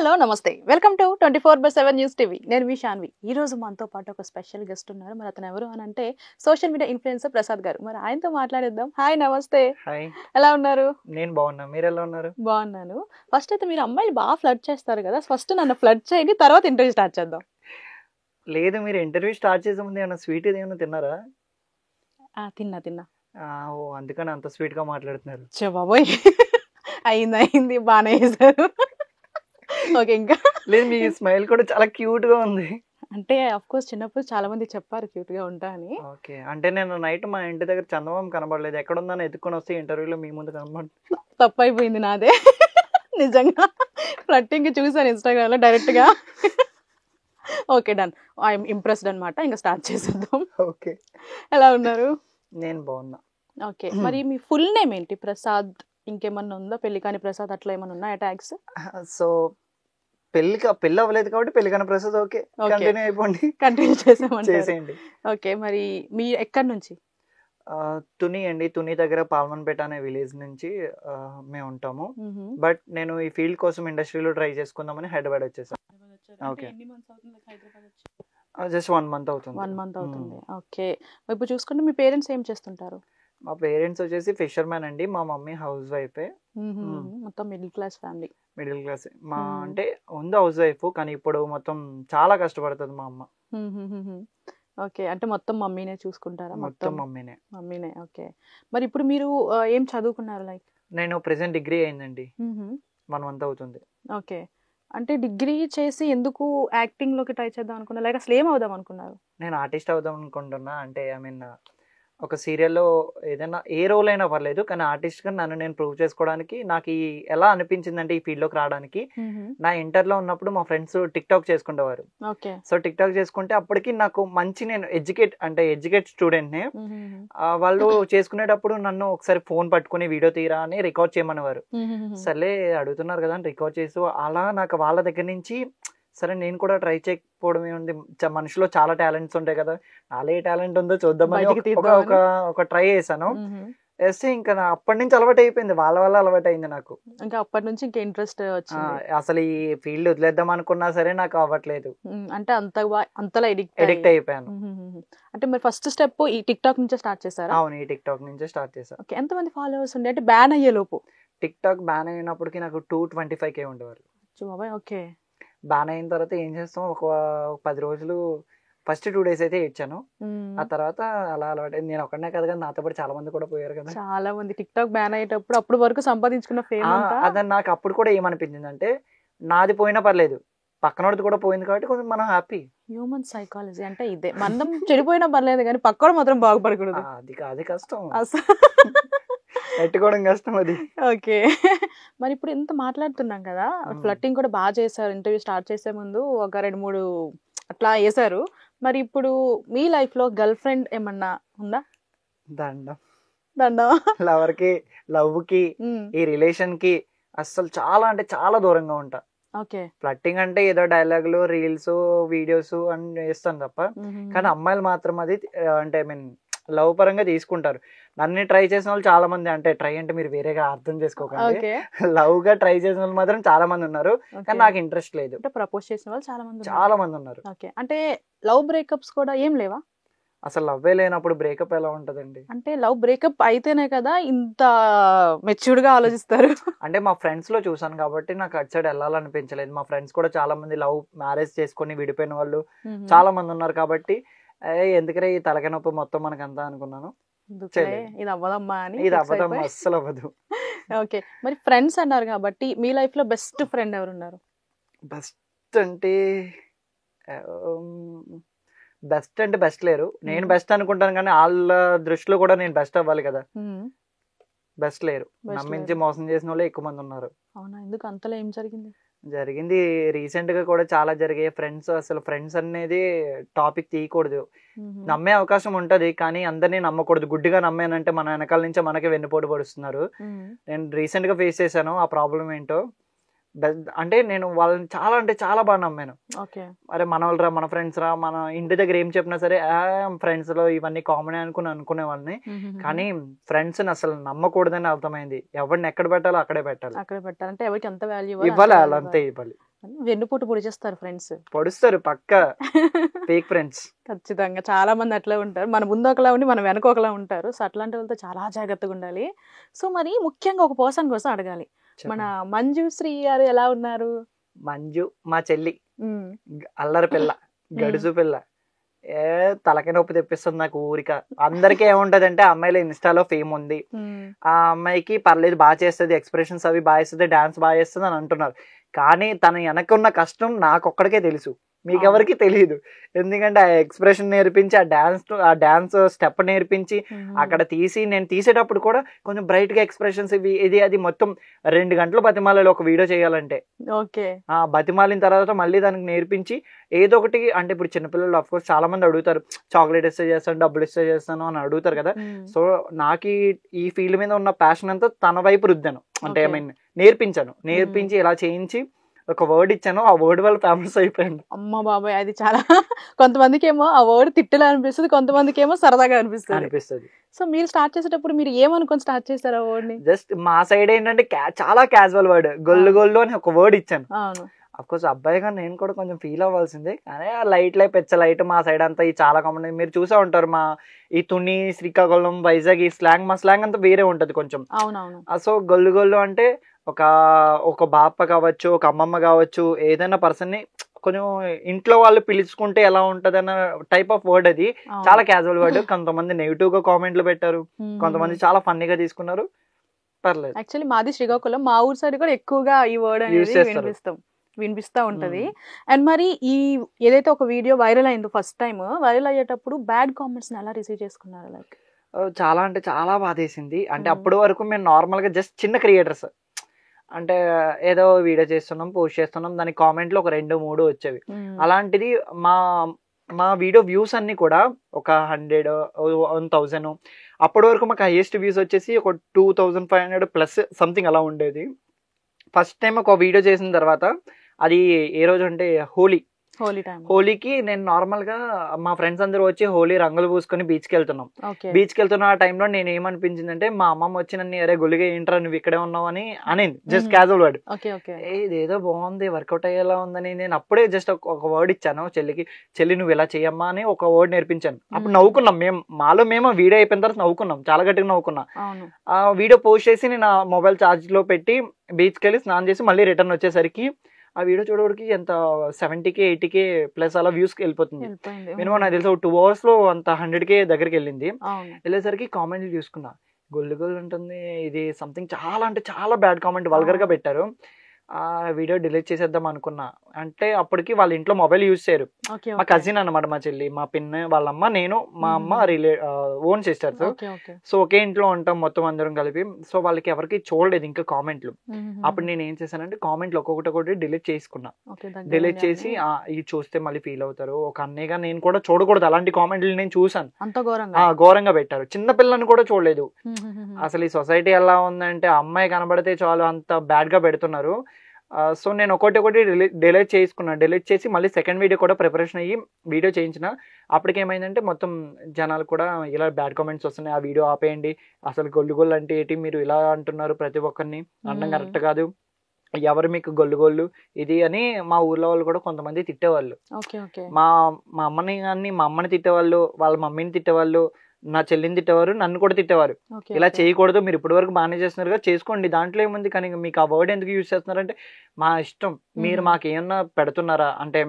Hello నమస్తే welcome to 24/7 news TV. నేను మీ శాన్వి. ఈ రోజు మనతో పాటు ఒక స్పెషల్ గెస్ట్ ఉన్నారు. మరి అతను ఎవరు అని అంటే సోషల్ మీడియా ఇన్ఫ్లుయెన్సర్ ప్రసాద్ గారు. మరి ఆయనతో మాట్లాడేద్దాం. హాయ్ నమస్తే. హాయ్, ఎలా ఉన్నారు? నేను బాగున్నా. మీరు ఎలా ఉన్నారు? బాగున్నాను. ఫస్ట్ అయితే మీరు అమ్మాయిలు బాగా ఫ్లర్ట్ చేస్తారు కదా, ఫస్ట్ నన్ను ఫ్లర్ట్ చేయండి, తర్వాత ఇంటర్వ్యూ స్టార్ట్ చేద్దాం. లేదు, మీరు ఇంటర్వ్యూ స్టార్ట్ చేసే ముందు ఏమైనా స్వీట్ ఏమైనా తిన్నారా? తిన్నా. ఓ, అందుకని అంత స్వీట్ గా మాట్లాడుతున్నారు. చో బాబోయ్. అయింది బాగానే చేశారు. ఓకే, ఇంకా లేదు, మీ స్మైల్ కూడా చాలా క్యూట్ గా ఉంది. అంటే అఫ్ కోర్స్ చిన్నప్పుడు చాలా మంది చెప్పారు క్యూట్ గా ఉంటా అని. ఓకే, అంటే నేను నైట్ మా ఇంటి దగ్గర చందమామ కనబడలేదు, ఎక్కడ ఉందని ఎత్తుకొని వస్తే ఇంటర్వ్యూలో మీ ముందు కనబడి తప్పైపోయింది నాదే. నిజంగా ఫ్లట్టింగ్ చూసాను ఇన్స్టాగ్రామ్ లో డైరెక్ట్ గా. ఓకే డన్, ఐఎమ్ ఇంప్రెస్డ్ అనమాట. ఇంకా స్టార్ట్ చేసేద్దాం. ఓకే, ఎలా ఉన్నారు? నేను బాగున్నా. ఓకే, మరి మీ ఫుల్ నేమ్ ఏంటి? ప్రసాద్ ఇంకేమన్నా ఉందా? పెళ్లి కాని ప్రసాద్ అట్లా ఏమన్నా ఉన్నాయా ట్యాగ్స్? సో పెళ్లి అవ్వలేదు కాబట్టి పెళ్లి కాని ప్రసాద్. ఓకే, కంటిన్యూ అయిపోండి. కంటిన్యూ చేసేయండి. ఓకే, మరి మీ ఎక్కడి నుంచి? తుని అండి, తుని దగ్గర పాల్మన్పేట అనే విలేజ్ నుంచి మేము ఉంటాము. బట్ నేను ఈ ఫీల్డ్ కోసం ఇండస్ట్రీలో ట్రై చేసుకుందామని హైదరాబాద్ వచ్చేసాను. ఓకే, జస్ట్ 1 month అవుతుంది. 1 month అవుతుంది. ఓకే, ఇప్పుడు చూసుకుంటే మీ పేరెంట్స్ ఏం చేస్తుంటారు? మా పేరెంట్స్ వచ్చేసి ఫిషర్ మ్యాన్ అండి. మా మమ్మీ హౌస్ వైఫ్. మొత్తం middle class family. Middle class. మా అంటే ఉంది హౌస్ వైఫ్, కానీ ఇప్పుడు మొత్తం చాలా కష్టపడుతుంది మా అమ్మ. ఓకే, అంటే మొత్తం మమ్మీనే చూసుకుంటారా? మొత్తం మమ్మీనే. ఓకే, మరి ఇప్పుడు మీరు ఏం చదువుకున్నారు? లైక్ నేను ప్రెసెంట్ డిగ్రీ అయిందండి. 1 month అవుతుంది. ఓకే, అంటే డిగ్రీ చేసి ఎందుకు యాక్టింగ్ లోకి ట్రై చేద్దాం అనుకున్నారు? లైక్ అసలు ఏం అవుదాం అనుకున్నారు? నేను ఆర్టిస్ట్ అవుదాం అనుకుంటున్నా. అంటే ఐ మీన్ ఒక సీరియల్లో ఏదైనా ఏ రోల్ అయినా పర్లేదు, కానీ ఆర్టిస్ట్గా నన్ను నేను ప్రూవ్ చేసుకోవడానికి నాకు ఎలా అనిపించిందంటే ఈ ఫీల్డ్లోకి రావడానికి, నా ఇంటర్లో ఉన్నప్పుడు మా ఫ్రెండ్స్ టిక్ టాక్ చేసుకునేవారు. సో టిక్ టాక్ చేసుకుంటే అప్పటికి నాకు మంచి, నేను ఎడ్యుకేట్ స్టూడెంట్ని. వాళ్ళు చేసుకునేటప్పుడు నన్ను ఒకసారి ఫోన్ పట్టుకుని వీడియో తీరా అని రికార్డ్ చేయమనేవారు. సర్లే అడుగుతున్నారు కదా అని రికార్డ్ చేసి, అలా నాకు వాళ్ళ దగ్గర నుంచి సరే నేను కూడా ట్రై చేయకపోవడం ఏముంది, మనిషిలో చాలా టాలెంట్స్ ఉంటాయి కదా, నాలో ఏ టాలెంట్ ఉందో చూద్దామని ఒక ట్రై చేశాను. వేస్తే ఇంకా అప్పటి నుంచి అలవాటు అయిపోయింది, వాళ్ళ వల్ల అలవాటు అయింది నాకు. ఇంకా అప్పటి నుంచి ఇంకా ఇంట్రెస్ట్ వచ్చింది. అసలు ఈ ఫీల్డ్ వదిలేద్దాం అనుకున్నా సరే నాకు అవ్వట్లేదు. అంటే అంతలా ఎడిక్ట్ అయిపోయాను. అంటే మరి ఫస్ట్ స్టెప్ ఈ టిక్ టాక్ నుంచే స్టార్ట్ చేశారా? అవును, ఈ టిక్ టాక్ నుంచే స్టార్ట్ చేశాను. ఓకే, ఎంతమంది ఫాలోవర్స్ ఉండే? అంటే బ్యాన్ అయ్యే లోపు టిక్ టాక్ బ్యాన్ అయినప్పటికీ నాకు 225K ఉండేవారు. ఓకే, బ్యాన్ అయిన తర్వాత ఏం చేస్తాం, ఒక 10 రోజులు ఫస్ట్ 2 days అయితే ఇచ్చాను. ఆ తర్వాత అలా అలవాటు. నేను ఒక్కడనే కదా, నాతో పాటు చాలా మంది కూడా పోయారు కదా. చాలా మంది టిక్ టాక్ బ్యాన్ అయ్యేటప్పుడు అప్పుడు వరకు సంపాదించుకున్న ఫేమ్ అదని నాకు అప్పుడు కూడా ఏమనిపించింది అంటే, నాది పోయినా పర్లేదు, పక్కనోడిది కూడా పోయింది కాబట్టి కొంచెం మనం హ్యాపీ. హ్యూమన్ సైకాలజీ అంటే ఇదే. మనం చెడిపోయినా పర్లేదు కానీ పక్కన మాత్రం బాగుపడకూడదు. అది కష్టం, పెట్టుకోవడం కష్టం అది. ఓకే, మరి ఇప్పుడు ఎంత మాట్లాడుతున్నాం కదా, ఫ్లట్టింగ్ కూడా బాగా చేశారు. ఇంటర్వ్యూ స్టార్ట్ చేసే ముందు ఒక 2-3 అట్లా వేసారు. మరి ఇప్పుడు మీ లైఫ్ లో గర్ల్ ఫ్రెండ్ ఏమన్నా ఉందా? దండం లవర్ కి, లవ్ కి, ఈ రిలేషన్ కి అసలు చాలా అంటే చాలా దూరంగా ఉంటా. ఓకే, ఫ్లట్టింగ్ అంటే ఏదో డైలాగులు, రీల్స్, వీడియోస్ అని చేస్తాను తప్ప, కానీ అమ్మాయిలు మాత్రం అది అంటే ఐ మీన్ లవ్ పరంగా తీసుకుంటారు. నన్ను ట్రై చేసిన వాళ్ళు చాలా మంది, అంటే ట్రై అంటే మీరు వేరేగా అర్థం చేసుకోకండి, లవ్ గా ట్రై చేసిన వాళ్ళు మాత్రం చాలా మంది ఉన్నారు, కానీ నాకు ఇంట్రెస్ట్ లేదు. ప్రపోజ్ చేసిన వాళ్ళు చాలా మంది ఉన్నారు. ఓకే, అంటే లవ్ బ్రేకప్స్ కూడా ఏం లేవా? అసలు లవ్వే లేనప్పుడు బ్రేకప్ ఎలా ఉంటదండి? అంటే లవ్ బ్రేకప్ అయితేనే కదా ఇంత మెచ్యూర్డ్ గా ఆలోచిస్తారు. అంటే మా ఫ్రెండ్స్ లో చూసాను కాబట్టి నాకు అటు సైడ్ వెళ్ళాలనిపించలేదు. మా ఫ్రెండ్స్ కూడా చాలా మంది లవ్ మ్యారేజ్ చేసుకొని విడిపోయిన వాళ్ళు చాలా మంది ఉన్నారు కాబట్టి ఎందుకనే ఈ తలకాయ నొప్పి మొత్తం మనకంతా అనుకున్నాను. ఇది అవ్వదమ్మా అని. ఇది అవ్వదమ్మా, అస్సలు అవ్వదు. ఓకే, మరి ఫ్రెండ్స్ అన్నారు కాబట్టి మీ లైఫ్ లో బెస్ట్ ఫ్రెండ్ ఎవరు ఉన్నారు? బెస్ట్ అంటే బెస్ట్ లేరు. నేను బెస్ట్ అనుకుంటాను, కానీ వాళ్ళ దృష్టిలో కూడా నేను బెస్ట్ అవ్వాలి కదా. బెస్ట్ లేరు. నమ్మించి మోసం చేసిన వాళ్ళే ఎక్కువ మంది ఉన్నారు. అవునా, ఎందుకు అంతలో ఏం జరిగింది? రీసెంట్ గా కూడా చాలా జరిగాయి. అసలు ఫ్రెండ్స్ అనేది టాపిక్ తీయకూడదు. నమ్మే అవకాశం ఉంటది, కానీ అందరినీ నమ్మకూడదు. గుడ్డిగా నమ్మానంటే మన వెనకాల నుంచే మనకి వెన్నుపోటు పడుస్తున్నారు. నేను రీసెంట్ గా ఫేస్ చేశాను ఆ ప్రాబ్లం ఏంటో. అంటే నేను వాళ్ళని చాలా అంటే చాలా బాగా నమ్మాను. అరే మన వాళ్ళు రా, మన ఫ్రెండ్స్ రా, మన ఇంటి దగ్గర ఏం చెప్పినా సరే ఫ్రెండ్స్ లో ఇవన్నీ కామన్ అనుకునే వాళ్ళని. కానీ ఫ్రెండ్స్ అసలు నమ్మకూడదని అర్థమైంది. ఎవరిని ఎక్కడ పెట్టాలో అక్కడే పెట్టాలి. అంటే ఎవరికి ఎంత వాల్యూ ఇవ్వాలి, అంతే ఇవ్వాలి. వెన్నుపోటు పొడిచేస్తారు ఫ్రెండ్స్. పొడుస్తారు పక్క ఫేక్ ఫ్రెండ్స్. ఖచ్చితంగా చాలా మంది అట్లే ఉంటారు. మన ముందు ఒకలా ఉండి మన వెనక ఒకలా ఉంటారు. సో అట్లాంటి వాళ్ళతో చాలా జాగ్రత్తగా ఉండాలి. సో మరి ముఖ్యంగా ఒక పర్సన్ కోసం అడగాలి, మన మంజుశ్రీ గారు ఎలా ఉన్నారు? మంజు మా చెల్లి, అల్లరి పిల్ల, గడుసు పిల్ల, తలకి నొప్పి తెప్పిస్తుంది నాకు ఊరిక. అందరికీ ఏముంటది అంటే అమ్మాయిలో ఇన్స్టాలో ఫేమ్ ఉంది, ఆ అమ్మాయికి పర్లేదు బాగా చేస్తుంది, ఎక్స్ప్రెషన్స్ అవి బాగా చేస్తుంది, డాన్స్ బాగా చేస్తుంది అని అంటున్నారు. కానీ తన వెనకున్న కష్టం నాకు ఒక్కడికే తెలుసు, మీకెవరికి తెలియదు. ఎందుకంటే ఆ ఎక్స్ప్రెషన్ నేర్పించి, ఆ డాన్స్ స్టెప్ నేర్పించి అక్కడ తీసి, నేను తీసేటప్పుడు కూడా కొంచెం బ్రైట్ గా ఎక్స్ప్రెషన్స్ ఇవి ఇది అది మొత్తం 2 గంటలు బతిమాలలో ఒక వీడియో చేయాలంటే. ఆ బతిమాలిన తర్వాత మళ్ళీ దానికి నేర్పించి ఏదో ఒకటి, అంటే ఇప్పుడు చిన్నపిల్లలు ఆఫ్ కోర్స్ చాలా మంది అడుగుతారు, చాక్లెట్ ఇస్తే చేస్తాను, డబ్బులు ఇస్తే చేస్తాను అని అడుగుతారు కదా. సో నాకు ఈ ఫీల్డ్ మీద ఉన్న ప్యాషన్ అంతా తన వైపు రుద్దాను, అంటే ఐ మీన్ నేర్పించి ఇలా చేయించి ఒక వర్డ్ ఇచ్చాను, ఆ వర్డ్ వల్ల ఫేమస్ అయిపోయాను. అమ్మ బాబాయ్, అది చాలా కొంతమందికి ఏమో ఆ వర్డ్ తిట్టలా అనిపిస్తుంది, కొంతమందికి ఏమో సరదాగా అనిపిస్తుంది. సో మీరు స్టార్ట్ చేసేటప్పుడు మీరు ఏమనుకొని స్టార్ట్ చేశారు ఆ వర్డ్ ని? జస్ట్ మా సైడ్ ఏంటంటే చాలా క్యాజువల్ వర్డ్, గొల్లు అని ఒక వర్డ్ ఇచ్చాను. అఫ్ కోర్స్ అబ్బాయిగా నేను కూడా కొంచెం ఫీల్ అవ్వాల్సిందే, కానీ ఆ లైట్ పెచ్చ లైట్ మా సైడ్ అంతా ఈ చాలా కామన్. మీరు చూసా ఉంటారు మా ఈ తుని, శ్రీకాకుళం, వైజాగ్ ఈ స్లాంగ్, మా స్లాంగ్ అంతా వేరే ఉంటది కొంచెం. సో గొల్లు అంటే ఒక బాప కావచ్చు, ఒక అమ్మమ్మ కావచ్చు, ఏదైనా పర్సన్ ని కొంచెం ఇంట్లో వాళ్ళు పిలుచుకుంటే ఎలా ఉంటది అన్న టైప్ ఆఫ్ వర్డ్. అది చాలా క్యాజువల్ వర్డ్. కొంతమంది నెగిటివ్ గా కామెంట్లు పెట్టారు, కొంతమంది చాలా ఫన్నీగా తీసుకున్నారు. పర్లేదు. యాక్చువల్లీ మాది శ్రీకాకుళం, మా ఊరు సైడ్ కూడా ఎక్కువగా ఈ వర్డ్ అనేది వినిపిస్తా ఉంటది. అండ్ మరి ఈ ఏదైతే ఒక వీడియో వైరల్ అయిందో, ఫస్ట్ టైం వైరల్ అయ్యేటప్పుడు బ్యాడ్ కామెంట్స్ ఎలా రిసీవ్ చేసుకున్నారు? లైక్ చాలా అంటే చాలా బాధేసింది. అంటే అప్పటి వరకు మేము నార్మల్ గా జస్ట్ చిన్న క్రియేటర్స్, అంటే ఏదో వీడియో చేస్తున్నాం, పోస్ట్ చేస్తున్నాం, దానికి కామెంట్లు ఒక 2-3 వచ్చేవి. అలాంటిది మా వీడియో వ్యూస్ అన్ని కూడా ఒక 100, 1000, అప్పటి వరకు మాకు హైయెస్ట్ వ్యూస్ వచ్చేసి ఒక 2500 ప్లస్ సంథింగ్ అలా ఉండేది. ఫస్ట్ టైం ఒక వీడియో చేసిన తర్వాత, అది ఏ రోజు అంటే హోలీకి నేను నార్మల్ గా మా ఫ్రెండ్స్ అందరూ వచ్చి హోలీ రంగులు పూసుకొని బీచ్కి వెళ్తున్నాం. ఆ టైంలో నేను ఏమనిపించిందంటే, మా అమ్మమ్మ వచ్చి నన్ను అరే గొల్లిగా ఏంట్రా నువ్వు ఇక్కడే ఉన్నావు అని అనింది, జస్ట్ క్యాజువల్ వర్డ్. ఇదేదో బాగుంది, వర్కౌట్ అయ్యేలా ఉందని నేను అప్పుడే జస్ట్ ఒక వర్డ్ ఇచ్చాను చెల్లి నువ్వు ఇలా చెయ్యమ్మా అని ఒక వర్డ్ నేర్పించాను. అప్పుడు నవ్వుకున్నాం, మేము వీడియో అయిపోయిన తర్వాత నవ్వుకున్నాం, చాలా గట్టిగా నవ్వుకున్నా. ఆ వీడియో పోస్ట్ చేసి నేను మొబైల్ ఛార్జ్ లో పెట్టి బీచ్కి వెళ్ళి స్నానం చేసి మళ్ళీ రిటర్న్ వచ్చేసరికి ఆ వీడియో చూడడానికి ఎంత 70K 80K ప్లస్ అలా వ్యూస్ కి వెళ్ళిపోతుంది. మినిమం నాకు తెలిసి 2 hours లో అంత 100K దగ్గరికి వెళ్ళింది. వెళ్ళేసరికి కామెంట్లు చూసుకున్నా, గొల్లు ఉంటుంది, ఇది సంథింగ్ చాలా అంటే చాలా బ్యాడ్ కామెంట్, వల్గర్ గా పెట్టారు. ఆ వీడియో డిలీట్ చేసేద్దాం అనుకున్నా. అంటే అప్పటికి వాళ్ళ ఇంట్లో మొబైల్ యూజ్ చేయరు. మా కజిన్ అన్నమాట, మా చెల్లి, మా పిన్, వాళ్ళ అమ్మ, నేను, మా అమ్మ ఓన్ సిస్టర్స్. సో ఒకే ఇంట్లో ఉంటాం మొత్తం అందరం కలిపి. సో వాళ్ళకి ఎవరికి చూడలేదు ఇంకా కామెంట్లు. అప్పుడు నేను ఏం చేశానంటే కామెంట్లు ఒక్కొక్కటి డిలీట్ చేసుకున్నా. డిలీట్ చేసి ఇది చూస్తే మళ్ళీ ఫీల్ అవుతారు, ఒక అన్నయ్యగా నేను కూడా చూడకూడదు అలాంటి కామెంట్లు. నేను చూసాను, ఘోరంగా పెట్టారు. చిన్న పిల్లని కూడా చూడలేదు. అసలు ఈ సొసైటీ ఎలా ఉందంటే అమ్మాయి కనబడితే చాలు అంత బ్యాడ్ గా పెడుతున్నారు. సో నేను ఒకటి డిలీట్ చేసి మళ్ళీ సెకండ్ వీడియో కూడా ప్రిపరేషన్ అయ్యి వీడియో చేయించిన. అప్పటికి ఏమైందంటే మొత్తం జనాలు కూడా ఇలా బ్యాడ్ కామెంట్స్ వస్తున్నాయి, ఆ వీడియో ఆపేయండి, అసలు గొల్లు అంటే ఏంటి, మీరు ఇలా అంటున్నారు ప్రతి ఒక్కరిని, అనడం కరెక్ట్ కాదు, ఎవరు మీకు గొల్లు ఇది అని మా ఊర్లో వాళ్ళు కూడా కొంతమంది తిట్టేవాళ్ళు. మా అమ్మని తిట్టేవాళ్ళు, వాళ్ళ మమ్మీని తిట్టేవాళ్ళు, నా చెల్లిని తిట్టేవారు, నన్ను కూడా తిట్టేవారు. ఇలా చేయకూడదు, మీరు ఇప్పటి వరకు బాగానే చేస్తున్నారు, చేసుకోండి, దాంట్లో ఏముంది, కానీ మీకు ఆ వర్డ్ ఎందుకు యూజ్ చేస్తున్నారంటే మా ఇష్టం, మీరు మాకు ఏమన్నా పెడుతున్నారా అంటే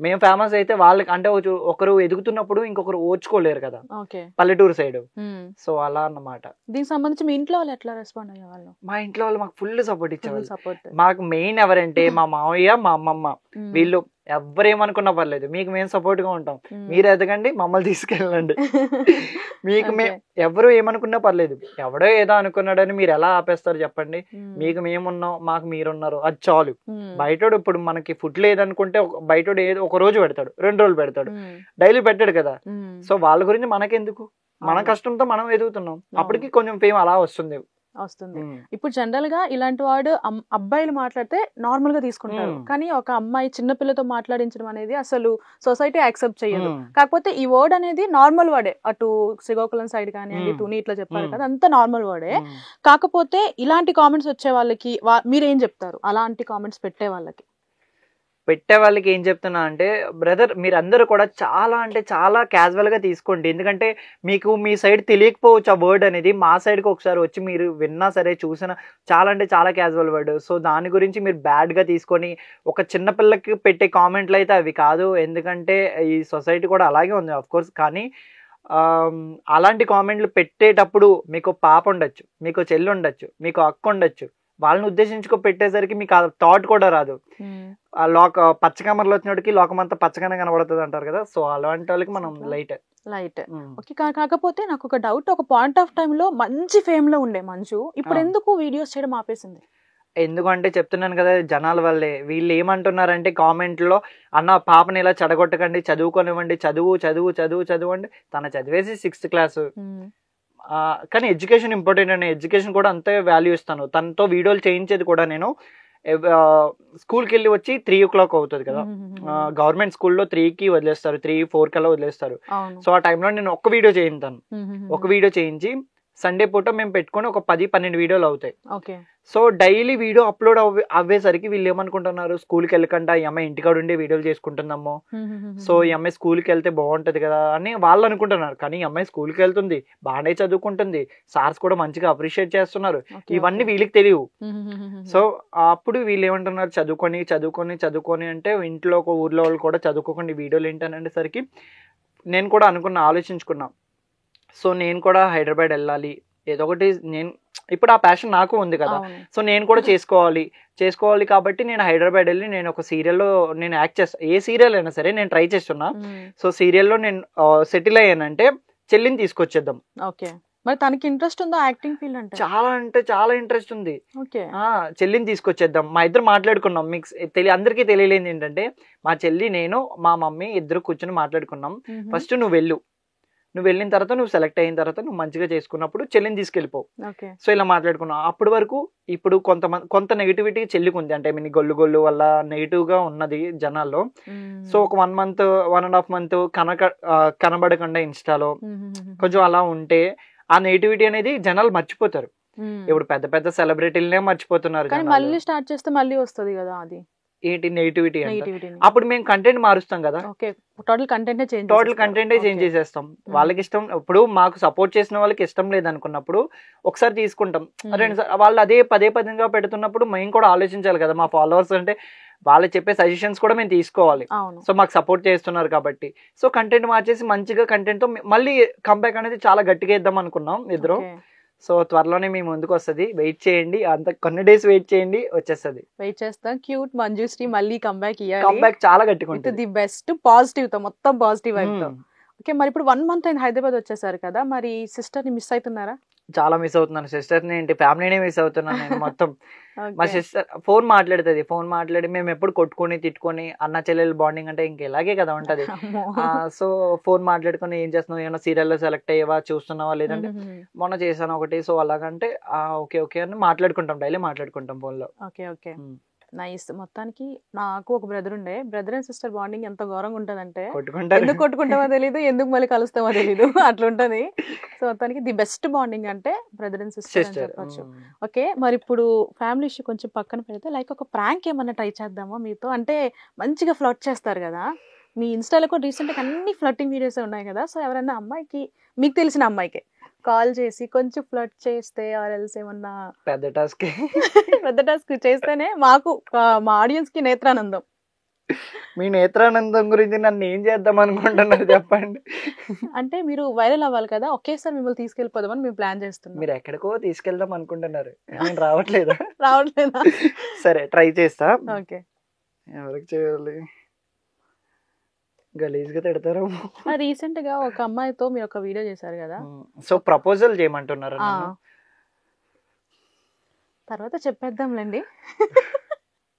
మేము ఫేమస్ అయితే వాళ్ళకి, అంటే ఒకరు ఎదుగుతున్నప్పుడు ఇంకొకరు ఓర్చుకోలేరు కదా పల్లెటూరు సైడ్. సో అలా అన్నమాట. దీనికి సంబంధించి మీ ఇంట్లో వాళ్ళు ఎట్లా రెస్పాండ్ అయ్యేవాళ్ళు? మా ఇంట్లో వాళ్ళు మాకు ఫుల్ సపోర్ట్ ఇచ్చేవాళ్ళు. మాకు మెయిన్ ఎవరంటే మా మావయ్య, మా అమ్మమ్మ, వీళ్ళు ఎవరేమనుకున్నా పర్లేదు, మీకు మేము సపోర్ట్ గా ఉంటాం, మీరు ఎదగండి, మమ్మల్ని తీసుకెళ్ళండి, మీకు ఎవరు ఏమనుకున్నా పర్లేదు, ఎవడో ఏదో అనుకున్నాడని మీరు ఎలా ఆపేస్తారు చెప్పండి, మీకు మేమున్నాం, మాకు మీరున్నారు, అది చాలు. బయటోడు ఇప్పుడు మనకి ఫుడ్ లేదనుకుంటే బయటోడు ఏదో ఒక రోజు పెడతాడు, 2 రోజులు పెడతాడు, డైలీ పెట్టాడు కదా. సో వాళ్ళ గురించి మనకెందుకు, మన కష్టంతో మనం ఎదుగుతున్నాం, అప్పటికి కొంచెం ఫేమ్ అలా వస్తుంది. ఇప్పుడు జనరల్ గా ఇలాంటి వాడు అబ్బాయిలు మాట్లాడితే నార్మల్ గా తీసుకుంటారు, కానీ ఒక అమ్మాయి చిన్నపిల్లతో మాట్లాడించడం అనేది అసలు సొసైటీ యాక్సెప్ట్ చేయదు. కాకపోతే ఈ వర్డ్ అనేది నార్మల్ వర్డే, అటు శ్రీకాకుళం సైడ్ కానివ్వండి, తుని ఇట్లా చెప్పారు కదా, అంతా నార్మల్ వర్డే. కాకపోతే ఇలాంటి కామెంట్స్ వచ్చే వాళ్ళకి మీరేం చెప్తారు, అలాంటి కామెంట్స్ పెట్టే వాళ్ళకి? పెట్టే వాళ్ళకి ఏం చెప్తున్నా అంటే బ్రదర్ మీరందరూ కూడా చాలా అంటే చాలా క్యాజువల్ గా తీసుకోండి. ఎందుకంటే మీకు మీ సైడ్ తెలియకపోవచ్చు ఆ వర్డ్ అనేది, మా సైడ్కి ఒకసారి వచ్చి మీరు విన్నా సరే చూసినా చాలా అంటే చాలా క్యాజువల్ వర్డ్. సో దాని గురించి మీరు బ్యాడ్ గా తీసుకొని ఒక చిన్న పిల్లకి పెట్టే కామెంట్లు అయితే అవి కాదు. ఎందుకంటే ఈ సొసైటీ కూడా అలాగే ఉంది ఆఫ్ కోర్స్. కానీ అలాంటి కామెంట్లు పెట్టేటప్పుడు మీకు పాప ఉండొచ్చు, మీకు చెల్లి ఉండొచ్చు, మీకు అక్క ఉండొచ్చు, వాళ్ళని ఉద్దేశించుకో పెట్టేసరికి మీకు ఆ థాట్ కూడా రాదు. ఆ పచ్చ కమర్లో వచ్చినోడికి లోకమంతా పచ్చగానే కనబడుతుంది అంటారు కదా. సో అలాంటి వాళ్ళకి మనం లైట్. ఓకే. కాకపోతే నాకు ఒక డౌట్, ఒక పాయింట్ ఆఫ్ టైమ్ లో మంచి ఫేమ్ లో ఉండే మంచు ఇప్పుడు ఎందుకు వీడియోస్ చేయడం ఆపేసింది? ఎందుకంటే చెప్తున్నాను కదా, జనాల వల్లే. వీళ్ళు ఏమంటున్నారంటే కామెంట్లో, అన్న పాపని ఇలా చెడగొట్టకండి, చదువుకోనివ్వండి, చదువు చదువు చదువు చదువు అండి. తన చదివేసి 6th క్లాసు. కానీ ఎడ్యుకేషన్ ఇంపార్టెంట్ అండి. ఎడ్యుకేషన్ కూడా అంతే వాల్యూ ఇస్తాను. తనతో వీడియోలు చేయించేది కూడా నేను స్కూల్కి వెళ్ళి వచ్చి 3 o'clock అవుతుంది కదా, గవర్నమెంట్ స్కూల్లో 3కి వదిలేస్తారు, 3-4 కల్లా వదిలేస్తారు. సో ఆ టైంలో నేను ఒక్క వీడియో చేయించాను. ఒక వీడియో చేయించి సండే పూట మేము పెట్టుకొని ఒక 10-12 వీడియోలు అవుతాయి. సో డైలీ వీడియో అప్లోడ్ అవ్వేసరికి వీళ్ళు ఏమనుకుంటున్నారు, స్కూల్కి వెళ్ళకుండా ఈ అమ్మాయి ఇంటికాడ ఉండే వీడియోలు చేసుకుంటుందమ్మో, సో ఈ అమ్మాయి స్కూల్కి వెళ్తే బాగుంటది కదా అని వాళ్ళు అనుకుంటున్నారు. కానీ ఈ అమ్మాయి స్కూల్కి వెళ్తుంది, బాగానే చదువుకుంటుంది, సార్స్ కూడా మంచిగా అప్రిషియేట్ చేస్తున్నారు. ఇవన్నీ వీళ్ళకి తెలియవు. సో అప్పుడు వీళ్ళు ఏమంటున్నారు, చదువుకొని చదువుకొని చదువుకొని అంటే ఇంట్లో ఒక ఊర్లో వాళ్ళు కూడా చదువుకోకుండా వీడియోలు ఏంటనేసరికి నేను కూడా ఆలోచించుకున్నా. సో నేను కూడా హైదరాబాద్ వెళ్ళాలి, ఏదో ఒకటి. నేను ఇప్పుడు ఆ ప్యాషన్ నాకు ఉంది కదా, సో నేను కూడా చేసుకోవాలి కాబట్టి నేను హైదరాబాద్ వెళ్ళి నేను ఒక సీరియల్లో నేను యాక్ట్ చేస్తా. ఏ సీరియల్ అయినా సరే నేను ట్రై చేస్తున్నా. సో సీరియల్లో నేను సెటిల్ అయ్యానంటే చెల్లిని తీసుకొచ్చేద్దాం. మరి తనకి ఇంట్రెస్ట్ ఉందా యాక్టింగ్ ఫీల్డ్ అంటే? చాలా ఇంట్రెస్ట్ ఉంది. చెల్లిని తీసుకొచ్చేద్దాం. మా ఇద్దరు మాట్లాడుకున్నాం. మీకు అందరికీ తెలియలేదు ఏంటంటే, మా చెల్లి నేను మా మమ్మీ ఇద్దరు కూర్చొని మాట్లాడుకున్నాం. ఫస్ట్ నువ్వు వెళ్ళిన తర్వాత, నువ్వు సెలెక్ట్ అయిన తర్వాత, నువ్వు మంచిగా చేసుకున్నప్పుడు చెల్లిని తీసుకెళ్ళిపో. సో ఇలా మాట్లాడుకున్నాం. అప్పటి వరకు ఇప్పుడు కొంత నెగిటివిటీ చెల్లికి ఉంది. అంటే గొల్లు వల్ల నెగిటివ్ గా ఉన్నది జనాల్లో. సో ఒక 1 month 1.5 month కనబడకుండా ఇన్స్టాలో కొంచెం అలా ఉంటే ఆ నెగిటివిటీ అనేది జనాలు మర్చిపోతారు. ఇప్పుడు పెద్ద సెలబ్రిటీలనే మర్చిపోతున్నారు. మళ్ళీ స్టార్ట్ చేస్తే మళ్ళీ వస్తుంది కదా అది ఏంటి నెగిటివిటీ. అప్పుడు మేము కంటెంట్ మారుస్తాం కదా, టోటల్ కంటెంటే చేంజ్ చేసేస్తాం. వాళ్ళకి ఇష్టం, ఇప్పుడు మాకు సపోర్ట్ చేసిన వాళ్ళకి ఇష్టం లేదనుకున్నప్పుడు ఒకసారి తీసుకుంటాం, వాళ్ళు అదే పదేగా పెడుతున్నప్పుడు మేము కూడా ఆలోచించాలి కదా. మా ఫాలోవర్స్ అంటే వాళ్ళు చెప్పే సజెషన్స్ కూడా మేము తీసుకోవాలి. సో మాకు సపోర్ట్ చేస్తున్నారు కాబట్టి, సో కంటెంట్ మార్చేసి మంచిగా కంటెంట్ తో మళ్ళీ కంబ్యాక్ అనేది చాలా గట్టిగా ఇద్దాం అనుకున్నాం ఇద్దరు. సో త్వరలోనే మీ ముందుకు వస్తుంది, వెయిట్ చేయండి. కొన్ని డేస్ వెయిట్ చేయండి, వచ్చేస్తుంది. వెయిట్ చేస్తాం. క్యూట్ మంజుశ్రీ మళ్ళీ కంబ్యాక్ చాలా గట్టిగా ఉంటుంది. ది బెస్ట్ పాజిటివ్ తో, మొత్తం పాజిటివ్ వైపు. ఓకే, మరి ఇప్పుడు 1 month అయింది హైదరాబాద్ వచ్చేసారు కదా, మరి సిస్టర్ ని మిస్ అవుతున్నారా? చాలా మిస్ అవుతున్నాను. సిస్టర్ ని ఏంటి, ఫ్యామిలీనే మిస్ అవుతున్నాను నేను మొత్తం. మా సిస్టర్ ఫోన్ మాట్లాడి మేము ఎప్పుడు కొట్టుకొని తిట్టుకొని అన్న చెల్లెలు బాండింగ్ అంటే ఇంకెలాగే కదా ఉంటది. సో ఫోన్ మాట్లాడుకొని ఏం చేస్తున్నావు, ఏమైనా సీరియల్లో సెలెక్ట్ అయ్యేవా, చూస్తున్నావా, లేదంటే మొన్న చేశాను ఒకటి, సో అలాగంటే ఓకే అని మాట్లాడుకుంటాం, డైలీ మాట్లాడుకుంటాం ఫోన్ లో. Okay nice. మొత్తానికి నాకు ఒక బ్రదర్ అండ్ సిస్టర్ బాండింగ్ ఎంత ఘోరంగా ఉంటదంటే, ఎందుకు కొట్టుకుంటామో తెలీదు, ఎందుకు మళ్ళీ కలుస్తామో తెలీదు, అట్లుంటది. సో మొత్తానికి ది బెస్ట్ బాండింగ్ అంటే బ్రదర్ అండ్ సిస్టర్ అని చెప్పొచ్చు. ఓకే, మరి ఇప్పుడు ఫ్యామిలీ ఇష్యూ కొంచెం పక్కన పెడితే, లైక్ ఒక ప్రాంక్ ఏమన్నా ట్రై చేద్దామా మీతో? అంటే మంచిగా ఫ్లర్ట్ చేస్తారు కదా, మీ ఇన్స్టాలో కూడా రీసెంట్గా అన్ని ఫ్లర్టింగ్ వీడియోస్ ఉన్నాయి కదా. సో ఎవరైనా అమ్మాయికి, మీకు తెలిసిన అమ్మాయికి కాల్ చేసి కొంచెం ఫ్లర్ట్ చేస్తే, ఆర్ఎల్స్ ఏమన్నా పెద్ద టాస్క్ చేస్తేనే మాకు, మా ఆడియన్స్ కి నేత్రానందం. మీ నేత్రానందం గురించి నన్ను ఏం చేద్దాం అనుకుంటున్నారు చెప్పండి. అంటే మీరు వైరల్ అవ్వాలి కదా, ఒకేసారి మిమ్మల్ని తీసుకెళ్ళిపోదామని మేము ప్లాన్ చేస్తున్నాం. మీరు ఎక్కడికో తీసుకెళ్దాం అనుకుంటున్నారు, నేను రావట్లేదా? సరే ట్రై చేస్తా. ఓకే, ఎవరికి చేయాలి, గలీజ్గా తిడతారు. రీసెంట్ గా ఒక అమ్మాయితో మీరు ఒక వీడియో చేశారు కదా, సో ప్రపోజల్ చేయమంటున్నారు. తర్వాత చెప్పేద్దాంలేండి.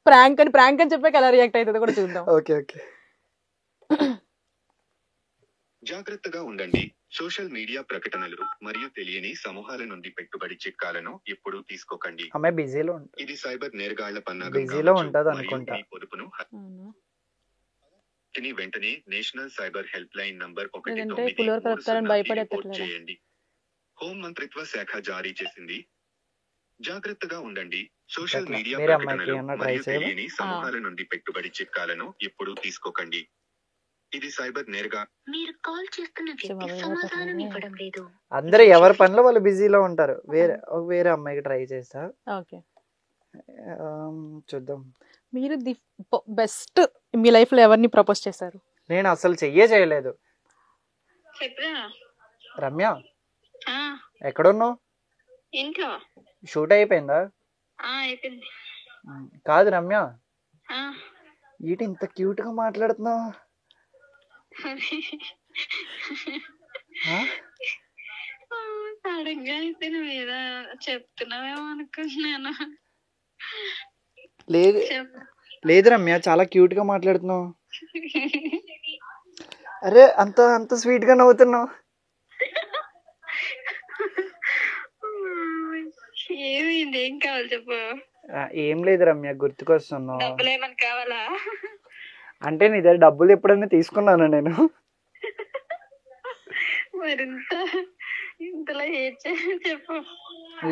ప్రాంక్ అని చెప్పాక ఎలా రియాక్ట్ అవుతుందో కూడా చూద్దాం. ఓకే జాగ్రత్తగా ఉండండి. సోషల్ మీడియా ప్రకటనలు మరియు తెలియని సమూహాల నుండి పెట్టుబడి చిట్కాలను ఎప్పుడూ తీసుకోకండి. ఇది సైబర్ నేరగాళ్ల పన్నాగం. పొదుపును వెంటనే national cyber help line number 193 చేయండి. హోం మంత్రిత్వ శాఖ జారీ చేసింది. జాగ్రత్తగా ఉండండి. సోషల్ అట్లా మీడియా మీరే అమ్మాయికి ప్రకటనలు ఏమన్నా ట్రై మరియు చేయాలి. తెలియని సమూహాల నుండి పెట్టుబడి చిట్కాలను ఎప్పుడూ తీసుకోకండి. ఇది సైబర్ నేరగా. మీరు కాల్ చేస్తున్న వ్యక్తి సమాధానం ఇవ్వడం లేదు. అందరూ ఎవరి పనిలో వాళ్ళు బిజీలో ఉంటారు. వేరే అమ్మాయికి ట్రై చేస్తా. ఓకే, చూద్దాం. మీరు ది బెస్ట్ మీ లైఫ్ లో ఎవరిని ప్రపోజ్ చేశారు? నేను అసలు చేయలేదు. రమ్య ఎక్కడున్నావు? ఇంట్లో. షూట్ అయిపోయిందా? అయిపోయింది. కాదు రమ్య, ఈటి ఇంత క్యూట్ గా మాట్లాడుతున్నావు? సడన్గా అయితే నువ్వు ఏదో చెప్తున్నావేమో అనుకుంటున్నాను. లేదు రమ్య, చాలా క్యూట్ గా మాట్లాడుతున్నావు. అరే అంత స్వీట్ గా నవ్వుతున్నావు. ఏమైంది? ఏం కావాలి చెప్పు. ఏం లేదు రమ్య, గుర్తుకొస్తున్నావు. డబ్బులు ఏమైనా కావాలా? అంటే నీ దగ్గర డబ్బులు ఎప్పుడైనా తీసుకున్నాను నేను. మరింత ఇంతలో చెప్పు.